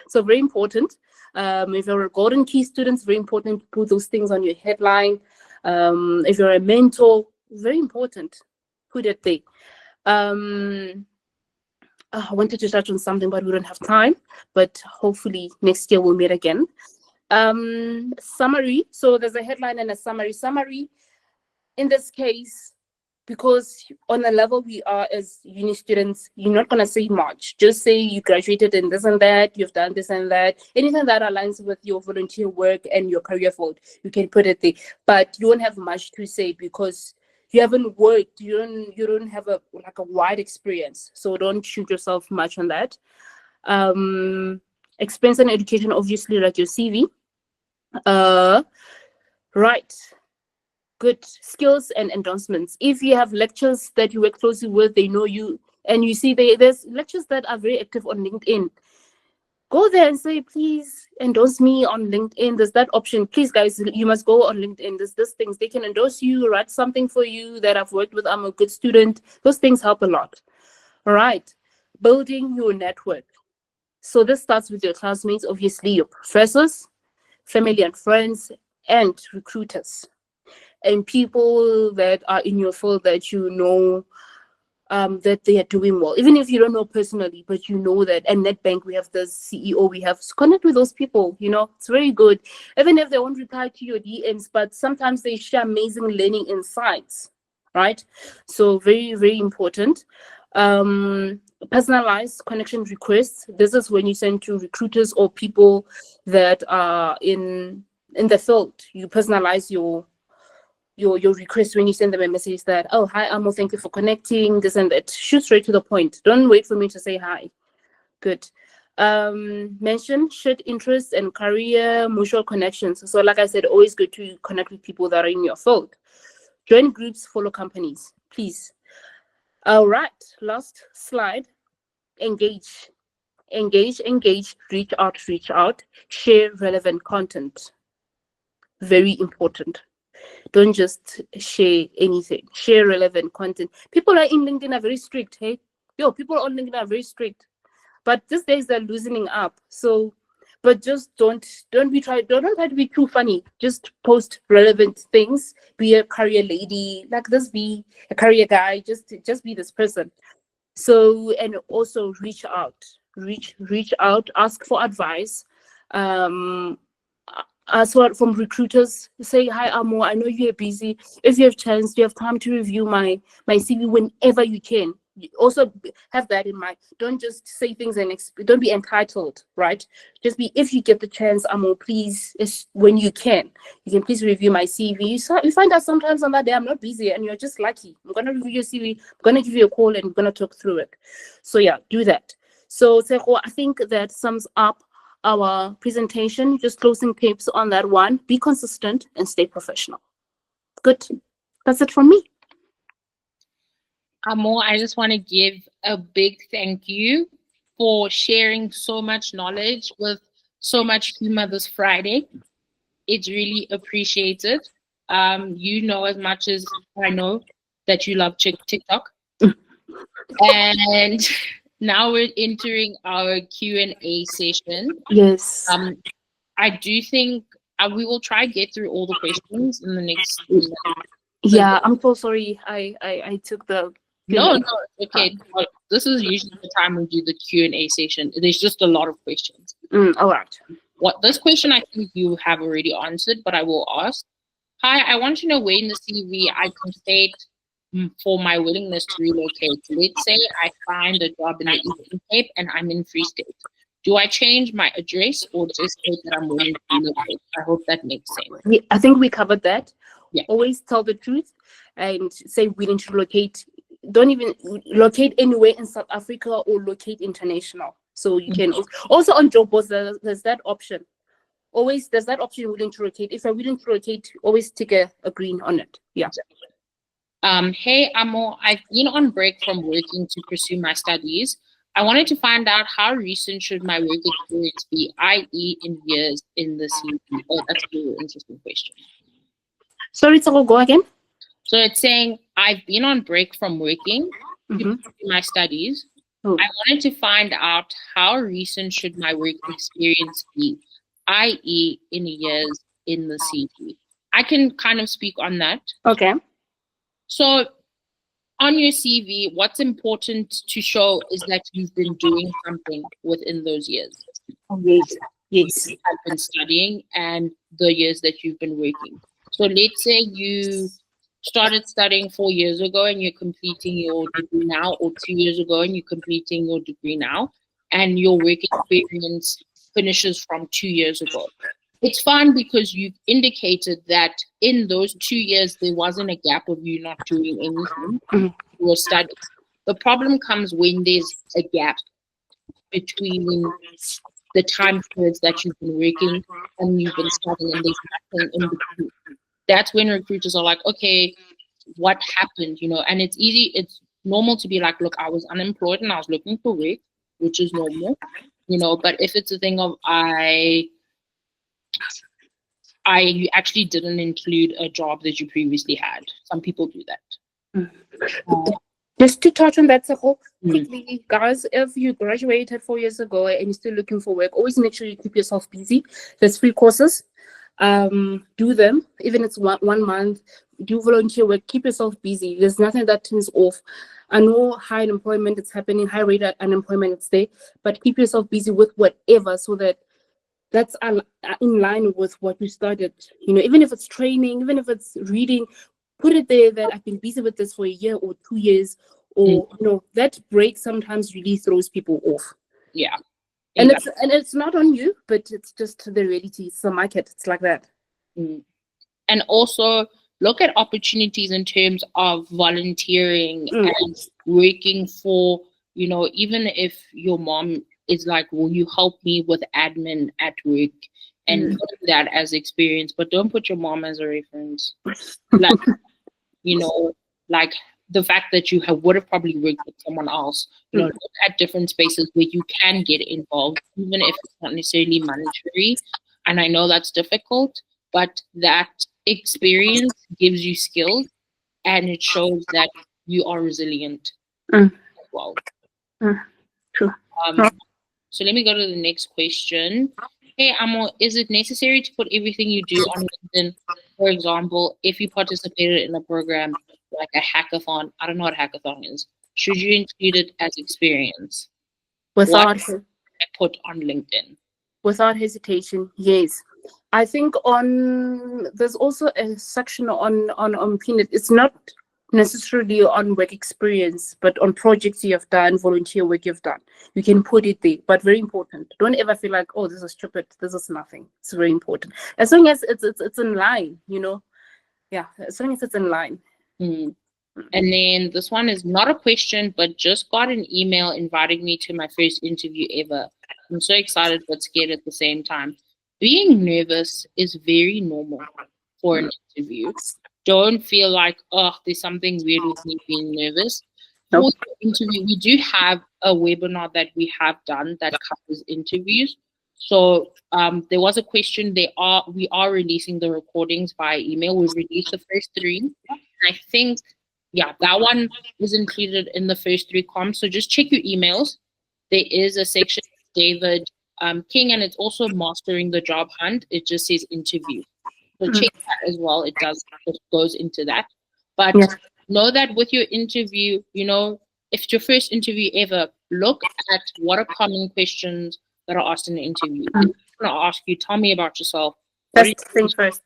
So very important. If you're a golden key student, it's very important to put those things on your headline. If you're a mentor, very important, put it there. I wanted to touch on something, but we don't have time. But hopefully next year we'll meet again. Summary. So there's a headline and a summary. Summary, in this case, because on the level we are as uni students, you're not going to say much. Just say you graduated in this and that, you've done this and that. Anything that aligns with your volunteer work and your career field, you can put it there. But you won't have much to say because you haven't worked, you don't have a wide experience. So don't shoot yourself much on that. Experience and education, obviously, like your CV. Right. Good skills and endorsements. If you have lecturers that you work closely with, they know you, and you see there's lecturers that are very active on LinkedIn. Go there and say, please endorse me on LinkedIn. There's that option. Please, guys, you must go on LinkedIn. There's these things. They can endorse you, write something for you that I've worked with. I'm a good student. Those things help a lot. All right. Building your network. So this starts with your classmates, obviously your professors, family and friends, and recruiters. And people that are in your field that that they are doing well, even if you don't know personally, but you know that. And NetBank, we have the CEO, we have connect with those people. It's very good, even if they won't reply to your DMs, but sometimes they share amazing learning insights, right? So very, very important. Personalized connection requests. This is when you send to recruiters or people that are in the field. You personalize your your request when you send them a message that, oh, hi, Amo, thank you for connecting, this and that. Shoot straight to the point. Don't wait for me to say hi. Good. Mention shared interests and career mutual connections. So like I said, always good to connect with people that are in your field. Join groups, follow companies, please. All right, last slide. Engage, reach out, share relevant content. Very important. Don't just share anything. Share relevant content. People are in LinkedIn are very strict. Hey, people on LinkedIn are very strict. But these days they're loosening up. So, but just don't try to be too funny. Just post relevant things. Be a career lady, like this. Be a career guy. Just be this person. So, and also reach out. Ask for advice. As well from recruiters, say, hi Amo, I know you're busy. If you have chance, you have time to review my CV whenever you can. You also have that in mind. Don't just say things and don't be entitled, right? Just be, if you get the chance, Amo, please, when you can please review my CV. So you find out sometimes on that day I'm not busy and you're just lucky. I'm gonna review your CV, I'm gonna give you a call and we're gonna talk through it. So yeah, do that. So Tshego, I think that sums up our presentation. Just closing tips on that one. Be consistent and stay professional. Good. That's it from me. Amo, I just want to give a big thank you for sharing so much knowledge with so much humor this Friday. It's really appreciated. You know as much as I know that you love TikTok. And now we're entering our Q&A session. Yes. I do think we will try to get through all the questions in the next. Yeah, I'm so sorry. I took the. No, okay. This is usually the time we do the Q&A session. There's just a lot of questions. All right. This question I think you have already answered, but I will ask. Hi, I want to know where in the CV I can state for my willingness to relocate. Let's say I find a job in the Eastern Cape and I'm in Free State. Do I change my address or just state that I'm willing to relocate? I hope that makes sense. I think we covered that. Yeah. Always tell the truth and say willing to relocate. Don't even locate anywhere in South Africa or locate international. So you can also on job boards, there's that option. Always there's that option willing to relocate. If you're willing to relocate, always tick a green on it. Yeah. Hey Amo, I've been on break from working to pursue my studies. I wanted to find out how recent should my work experience be, i.e. in years in the CV. Oh, that's a really interesting question. Sorry, Tshego, go again. So it's saying I've been on break from working to pursue my studies. I wanted to find out how recent should my work experience be, i.e. in years in the CV. I can kind of speak on that. Okay. So on your CV, what's important to show is that you've been doing something within those years. Yes. You have been studying and the years that you've been working. So let's say you started studying 4 years ago and you're completing your degree now, or 2 years ago and you're completing your degree now, and your work experience finishes from 2 years ago. It's fine because you've indicated that in those 2 years, there wasn't a gap of you not doing anything. You were studying. The problem comes when there's a gap between the time periods that you've been working and you've been studying, and there's nothing in between. That's when recruiters are like, okay, what happened? And it's normal to be like, look, I was unemployed and I was looking for work, which is normal, but if it's a thing of you actually didn't include a job that you previously had. Some people do that. Just to touch on that, Tshego, quickly, guys, if you graduated 4 years ago and you're still looking for work, always make sure you keep yourself busy. There's free courses. Do them, even if it's one month. Do volunteer work. Keep yourself busy. There's nothing that turns off. I know high unemployment is happening, high rate of unemployment is there, but keep yourself busy with whatever so that that's in line with what you started. Even if it's training, even if it's reading, put it there that I've been busy with this for a year or 2 years, or that break sometimes really throws people off. Yeah. And it's not on you, but it's just the reality. It's the market. It's like that. And also look at opportunities in terms of volunteering Mm. and working for, you know, even if your mom is like, will you help me with admin at work, and put that as experience, but don't put your mom as a reference. Like, you know, like the fact that you would have probably worked with someone else, you know, look at different spaces where you can get involved, even if it's not necessarily monetary. And I know that's difficult, but that experience gives you skills and it shows that you are resilient as well. True. So let me go to the next question. Hey, Amo, is it necessary to put everything you do on LinkedIn? For example, if you participated in a program like a hackathon, I don't know what a hackathon is. Should you include it as experience? Without What I put on LinkedIn? Without hesitation, yes. I think there's also a section on Peanut. It's not necessarily on work experience, but on projects you have done, volunteer work you've done. You can put it there, but very important. Don't ever feel like, oh, this is stupid, this is nothing. It's very important. As long as it's in line, you know. Yeah, as long as it's in line. And then this one is not a question, but just got an email inviting me to my first interview ever. I'm so excited but scared at the same time. Being nervous is very normal for an interview. Don't feel like, oh, there's something weird with me being nervous. For the interview, we do have a webinar that we have done that covers interviews. So there was a question. We are releasing the recordings by email. We've released the first 3. I think, yeah, that one is included in the first 3 comms. So just check your emails. There is a section, David King, and it's also Mastering the Job Hunt. It just says interview. So check that as well. It goes into that. But know that with your interview, you know, if it's your first interview ever, look at what are common questions that are asked in the interview. I'm going to ask you, tell me about yourself. First thing first.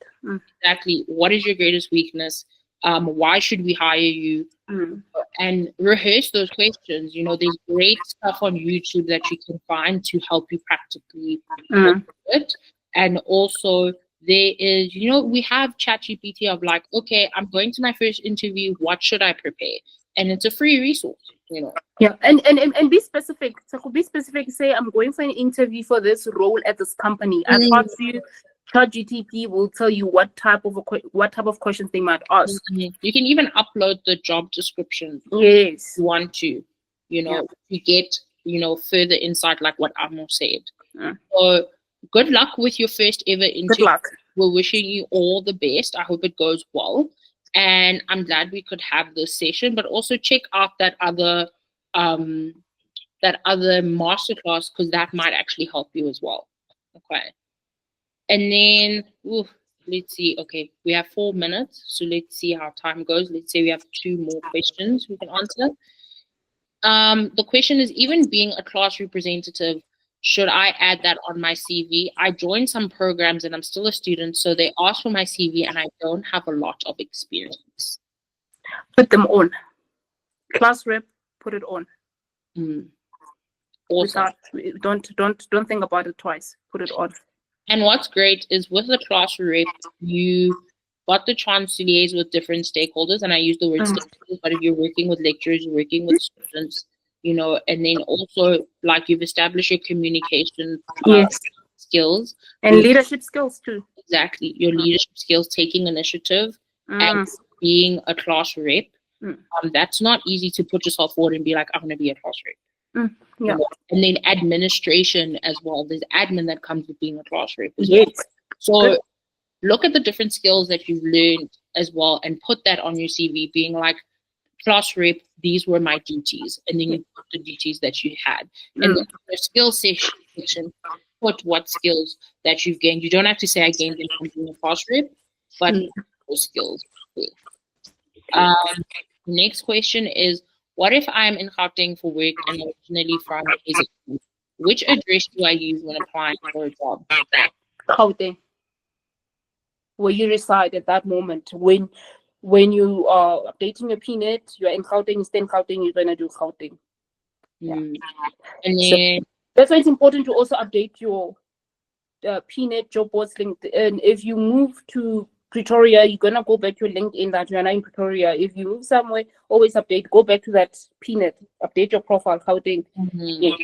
Exactly. What is your greatest weakness? Why should we hire you? And rehearse those questions. You know, there's great stuff on YouTube that you can find to help you practically do it. And also there is, you know, we have ChatGPT of like, okay, I'm going to my first interview. What should I prepare? And it's a free resource, you know. Yeah, and be specific. So be specific. Say, I'm going for an interview for this role at this company. I thought you, ChatGPT will tell you what type of questions they might ask. You can even upload the job description. Yes, if you want to, you know, to get, you know, further insight, like what Amo said. So good luck with your first ever interview. Good luck. We're wishing you all the best. I hope it goes well. And I'm glad we could have this session, but also check out that other masterclass, because that might actually help you as well. Okay. And then, let's see. Okay, we have 4 minutes, so let's see how time goes. Let's say we have 2 more questions we can answer. The question is, even being a class representative, should I add that on my CV? I joined some programs and I'm still a student, so they ask for my CV and I don't have a lot of experience. Put them on. Class rep, put it on. Awesome. Don't think about it twice. Put it on. And what's great is with the class rep, you got the chance to liaise with different stakeholders, and I use the word stakeholders, but if you're working with lecturers, you're working with students, you know, and then also like you've established your communication skills. And leadership skills too. Exactly. Your leadership skills, taking initiative and being a class rep. That's not easy to put yourself forward and be like, I'm going to be a class rep. Yeah. You know? And then administration as well. There's admin that comes with being a class rep as well. So look at the different skills that you've learned as well and put that on your CV, being like, class rep, these were my duties. And then you put the duties that you had. And then the skill section, put what skills that you've gained. You don't have to say I gained them from being a class rep, but those skills. Next question is, what if I'm in Gauteng for work and originally from KZN? Which address do I use when applying for a job? Gauteng. Where you reside at that moment. When you are updating your PNet, you're in Gauteng, you stay in Gauteng, you're going to do Gauteng. And then, that's why it's important to also update your PNet job boards LinkedIn. If you move to Pretoria, you're gonna go back to your LinkedIn that you're not in Pretoria. If you move somewhere, always update. Go back to that peanut. Update your profile. How thing. Yeah.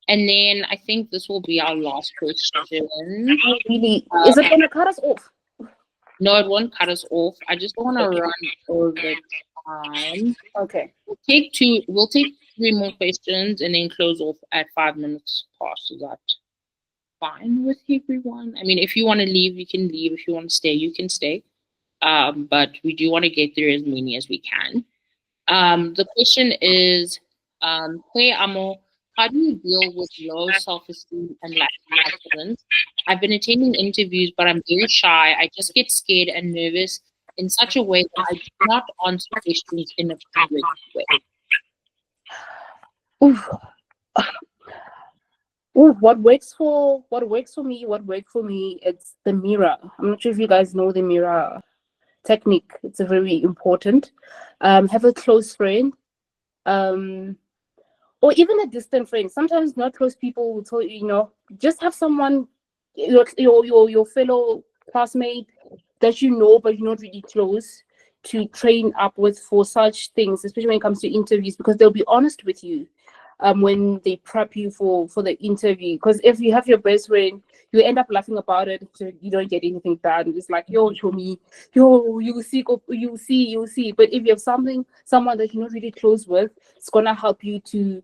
And then I think this will be our last question. Really, is it gonna cut us off? No, it won't cut us off. I just don't want to run over time. Okay. We'll take 3 more questions and then close off at 5 minutes past. Is that fine with everyone? I mean, if you want to leave, you can leave. If you want to stay, you can stay. But we do want to get through as many as we can. The question is, hey Amo, how do you deal with low self-esteem and lack of confidence? I've been attending interviews, but I'm very shy. I just get scared and nervous in such a way that I do not answer questions in a public way. What works for me, it's the mirror. I'm not sure if you guys know the mirror technique. It's a very important. Have a close friend, or even a distant friend. Sometimes not close people will tell you, just have someone, your fellow classmate that you know but you're not really close, to train up with for such things, especially when it comes to interviews, because they'll be honest with you when they prep you for the interview. Because if you have your best friend, you end up laughing about it, so you don't get anything done. It's like, show me, you see. But if you have someone that you're not really close with, he's gonna help you to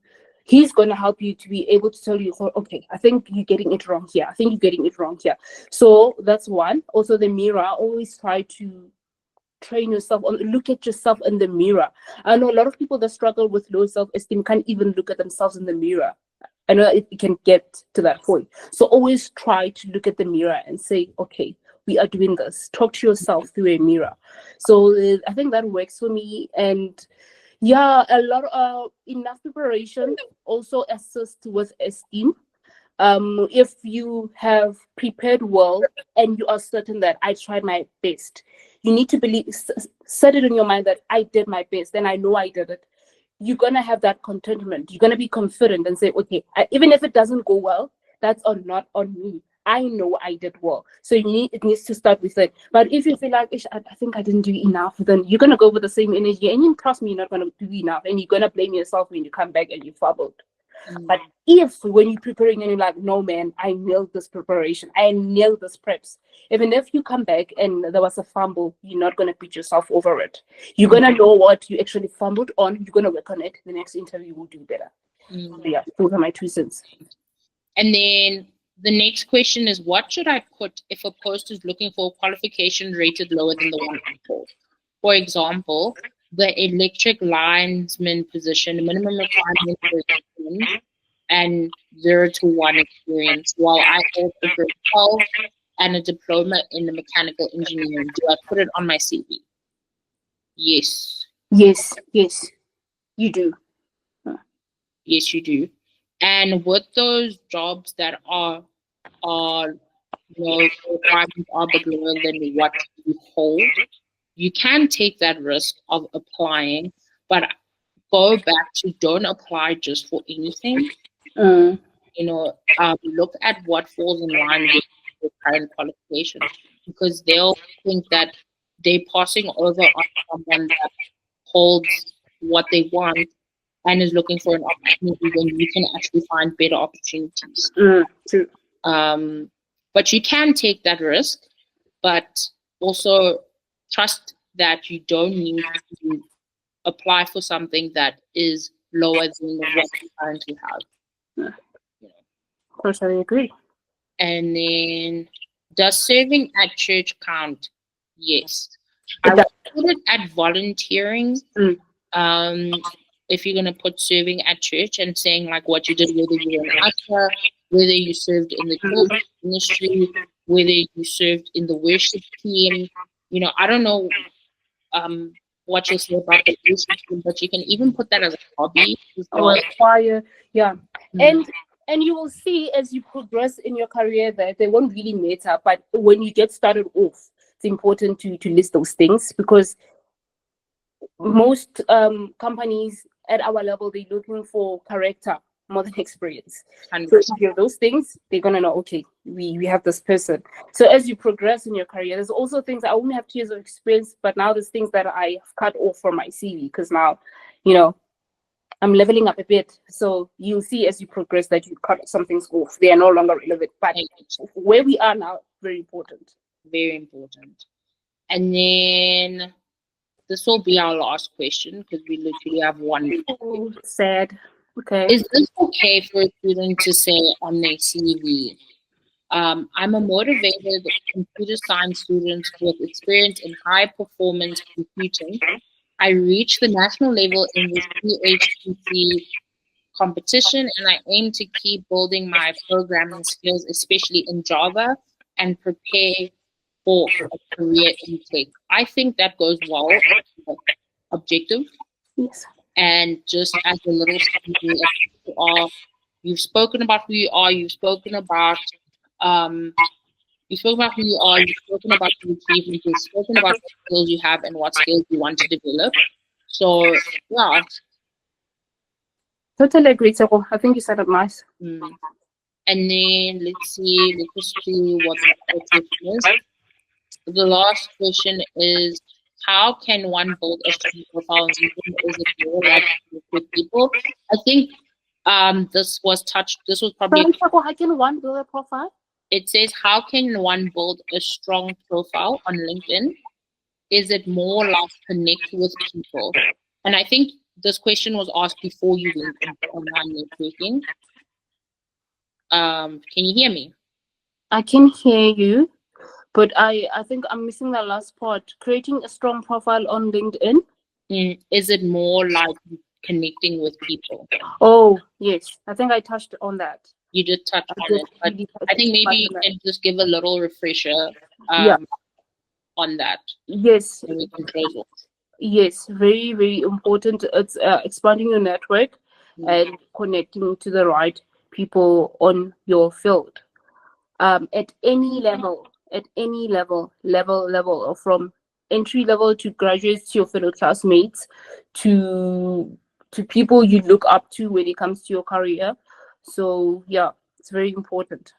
be able to tell you, okay, I think you're getting it wrong here. So that's one. Also, the mirror. Always try to train yourself on, look at yourself in the mirror. I know a lot of people that struggle with low self-esteem can't even look at themselves in the mirror. I know it can get to that point. So always try to look at the mirror and say, okay, we are doing this. Talk to yourself through a mirror. So I think that works for me. And yeah, a lot of enough preparation also assists with esteem. If you have prepared well and you are certain that I tried my best, you need to set it in your mind that I did my best and I know I did it. You're gonna have that contentment. You're gonna be confident and say, okay, even if it doesn't go well, that's not on me. I know I did well. So it needs to start with it. But if you feel like, I think I didn't do enough, then you're gonna go with the same energy, and you trust me, you're not gonna do enough, and you're gonna blame yourself when you come back and you fumbled. But if when you're preparing and you're like, no man, I nailed this preparation, I nailed this preps, even if you come back and there was a fumble, you're not going to beat yourself over it. You're going to know what you actually fumbled on. You're going to work on it. The next interview will do better. So yeah, those are my 2 cents. And then the next question is, what should I put if a post is looking for a qualification rated lower than the one I called? For example, the electric linesman position, minimum requirement for and 0 to 1 experience, while I hold a grade 12 and a diploma in the mechanical engineering. Do I put it on my CV? Yes. Yes, you do. Yes, you do. And with those jobs that are requirements are but lower than what you hold, you can take that risk of applying, but go back to don't apply just for anything. Look at what falls in line with your current qualification, because they'll think that they're passing over on someone that holds what they want and is looking for an opportunity when you can actually find better opportunities. True. But you can take that risk, but also trust that you don't need to apply for something that is lower than what you currently have. Of course, I agree. And then, does serving at church count? Yes. I would put it at volunteering. If you're going to put serving at church and saying like what you did, whether you were an usher, whether you served in the children's ministry, whether you served in the worship team. I don't know what you'll say about the worship team, but you can even put that as a hobby. Or a choir, yeah. And you will see as you progress in your career that they won't really matter. But when you get started off, it's important to list those things, because most companies at our level, they're looking for character more than experience. 100%. So if you have those things, they're gonna know, okay, we have this person. So as you progress in your career, there's also things I only have 2 years of experience, but now there's things that I have cut off from my CV because now, I'm leveling up a bit. So you'll see as you progress that you cut some things off. They are no longer relevant. But where we are now, very important. Very important. And then this will be our last question because we literally have one. Oh, sad. Okay. Is this okay for a student to say on their CV, I'm a motivated computer science student with experience in high performance computing. I reached the national level in the CHPC competition and I aim to keep building my programming skills, especially in Java, and prepare for a career in tech. I think that goes well, objective. Yes. And just as a little summary, you've spoken about who you are, you've spoken about who you are, you've spoken about your achievements, you've spoken about what skills you have and what skills you want to develop. So yeah. Totally agree, Tshepo. I think you said it nice. And then let's see what the question is. The last question is, how can one build a strong profile? Is it more like with people? I think this was probably. Sorry, Tshepo, how can one build a profile? It says, how can one build a strong profile on LinkedIn? Is it more like connect with people? And I think this question was asked before you went into online networking. Can you hear me? I can hear you, but I think I'm missing the last part. Creating a strong profile on LinkedIn. Is it more like connecting with people? Oh, yes. I think I touched on that. You did touch on it, but I think maybe you can just give a little refresher on that. Yes. So we can close off. Yes, very, very important. It's expanding your network and connecting to the right people on your field. At any level, level, from entry level to graduates to your fellow classmates to people you look up to when it comes to your career. So yeah, it's very important.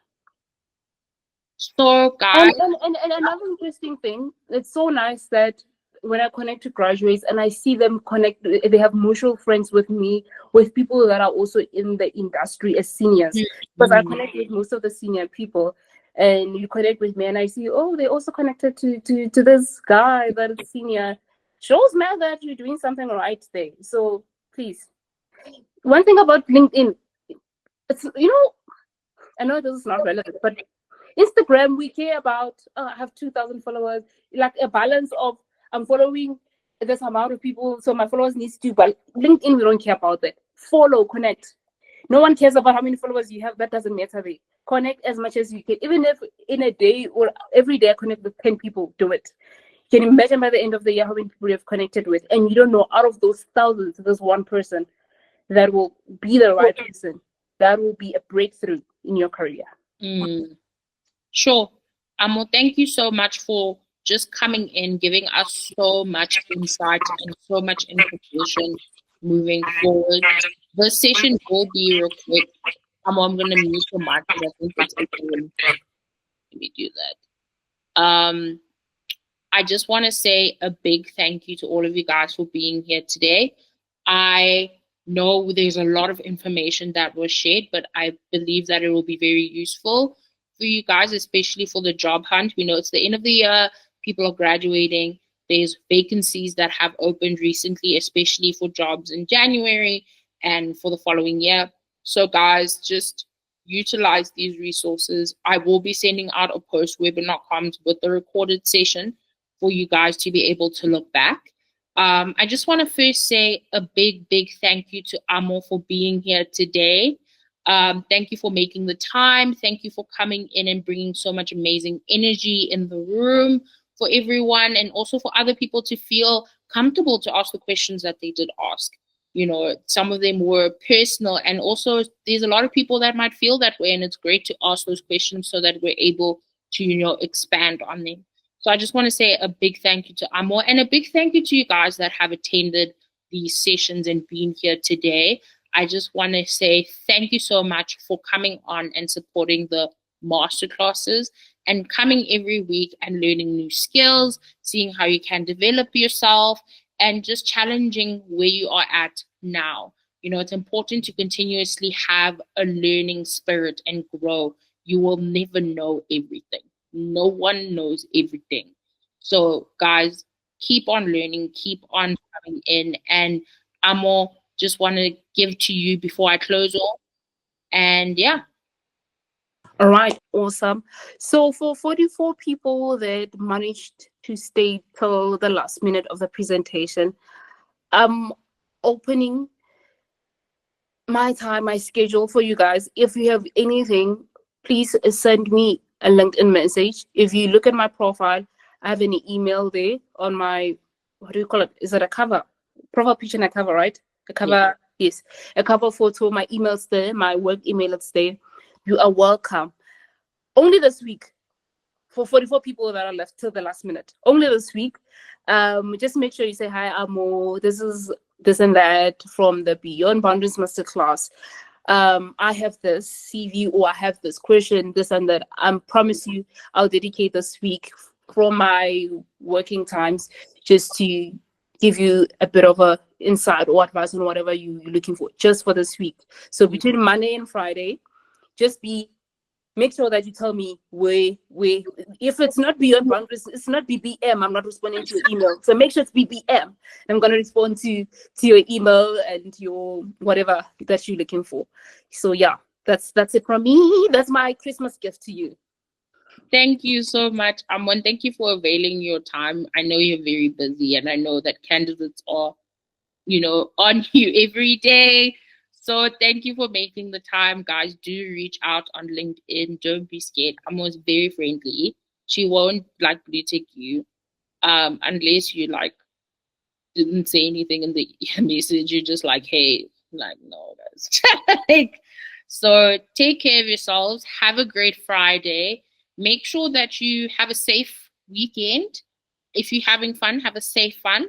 So guys, and another interesting thing, it's so nice that when I connect to graduates and I see them connect, they have mutual friends with me, with people that are also in the industry as seniors. Because I connect with most of the senior people, and you connect with me, and I see, oh, they also connected to this guy that is senior. Shows me that you're doing something right there. So please, one thing about LinkedIn, it's I know this is not relevant, but Instagram, we care about, I have 2,000 followers, like a balance of I'm following this amount of people, so my followers needs to, but LinkedIn, we don't care about that. Follow, connect. No one cares about how many followers you have. That doesn't matter. There. Connect as much as you can. Even if in a day or every day I connect with 10 people, do it. You can imagine by the end of the year how many people you have connected with. And you don't know, out of those thousands, there's one person that will be the right person. That will be a breakthrough in your career. Sure. Amo, thank you so much for just coming in, giving us so much insight and so much information moving forward. The session will be recorded. Amo, I'm going to mute your mic because I think it's okay. Let me do that. I just want to say a big thank you to all of you guys for being here today. I know there's a lot of information that was shared, but I believe that it will be very useful for you guys, especially for the job hunt. We know it's the end of the year. People are graduating. There's vacancies that have opened recently, especially for jobs in January and for the following year. So guys, just utilize these resources. I will be sending out a post webinar comms with the recorded session for you guys to be able to look back. I just want to first say a big thank you to Amo for being here today. Thank you for making the time. Thank you for coming in and bringing so much amazing energy in the room for everyone, and also for other people to feel comfortable to ask the questions that they did ask. Some of them were personal, and also there's a lot of people that might feel that way, and it's great to ask those questions so that we're able to, expand on them. So I just want to say a big thank you to Amo, and a big thank you to you guys that have attended these sessions and been here today. I just want to say thank you so much for coming on and supporting the masterclasses and coming every week and learning new skills, seeing how you can develop yourself, and just challenging where you are at now. You know, it's important to continuously have a learning spirit and grow. You will never know everything. No one knows everything. So, guys, keep on learning, keep on coming in. And Amo, just want to give to you before I close off. And yeah. All right, awesome. So for 44 people that managed to stay till the last minute of the presentation, I'm opening my time, my schedule for you guys. If you have anything, please send me a LinkedIn message. If you look at my profile, I have an email there on my, what do you call it? Is it a cover? Profile picture and a cover, right? A cover, yeah. Yes. A cover photo, my email's there, my work email is there. You are welcome. Only this week, for 44 people that are left till the last minute, only this week, just make sure you say, hi, Amo, this is this and that from the Beyond Boundaries Masterclass. I have this CV, or I have this question, this and that. I promise you, I'll dedicate this week from my working times just to give you a bit of a insight or advice on whatever you're looking for, just for this week. So between Monday and Friday, just make sure that you tell me where if it's not Beyond Boundaries, it's not BBM, I'm not responding to your email. So make sure it's BBM. I'm going to respond to your email and your whatever that you're looking for. So yeah, that's it from me. That's my Christmas gift to you. Thank you so much, Amon. Thank you for availing your time. I know you're very busy, and I know that candidates are, on you every day. So thank you for making the time, guys. Do reach out on LinkedIn. Don't be scared. Amon's very friendly. She won't blue tick you, unless you didn't say anything in the message. You're just like, hey, no, guys. So take care of yourselves. Have a great Friday. Make sure that you have a safe weekend. If you're having fun, have a safe fun.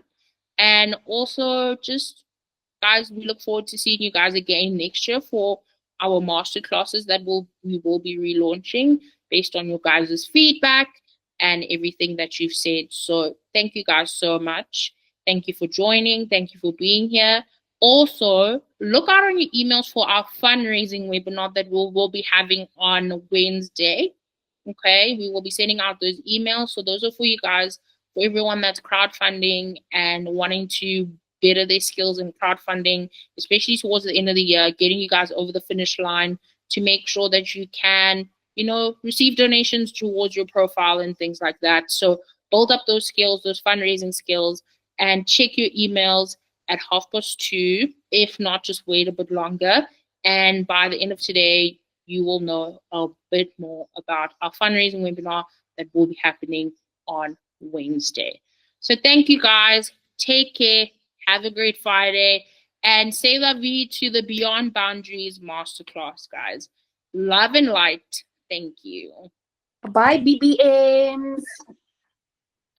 And also just, guys, we look forward to seeing you guys again next year for our master classes that we will be relaunching based on your guys' feedback and everything that you've said. So thank you guys so much. Thank you for joining. Thank you for being here. Also, look out on your emails for our fundraising webinar that we'll be having on Wednesday. Okay, we will be sending out those emails. So those are for you guys, for everyone that's crowdfunding and wanting to better their skills in crowdfunding, especially towards the end of the year, getting you guys over the finish line to make sure that you can, receive donations towards your profile and things like that. So build up those skills, those fundraising skills, and check your emails at 2:30. If not, just wait a bit longer. And by the end of today, you will know a bit more about our fundraising webinar that will be happening on Wednesday. So thank you, guys. Take care. Have a great Friday. And say la vie to the Beyond Boundaries Masterclass, guys. Love and light. Thank you. Bye, BBMs.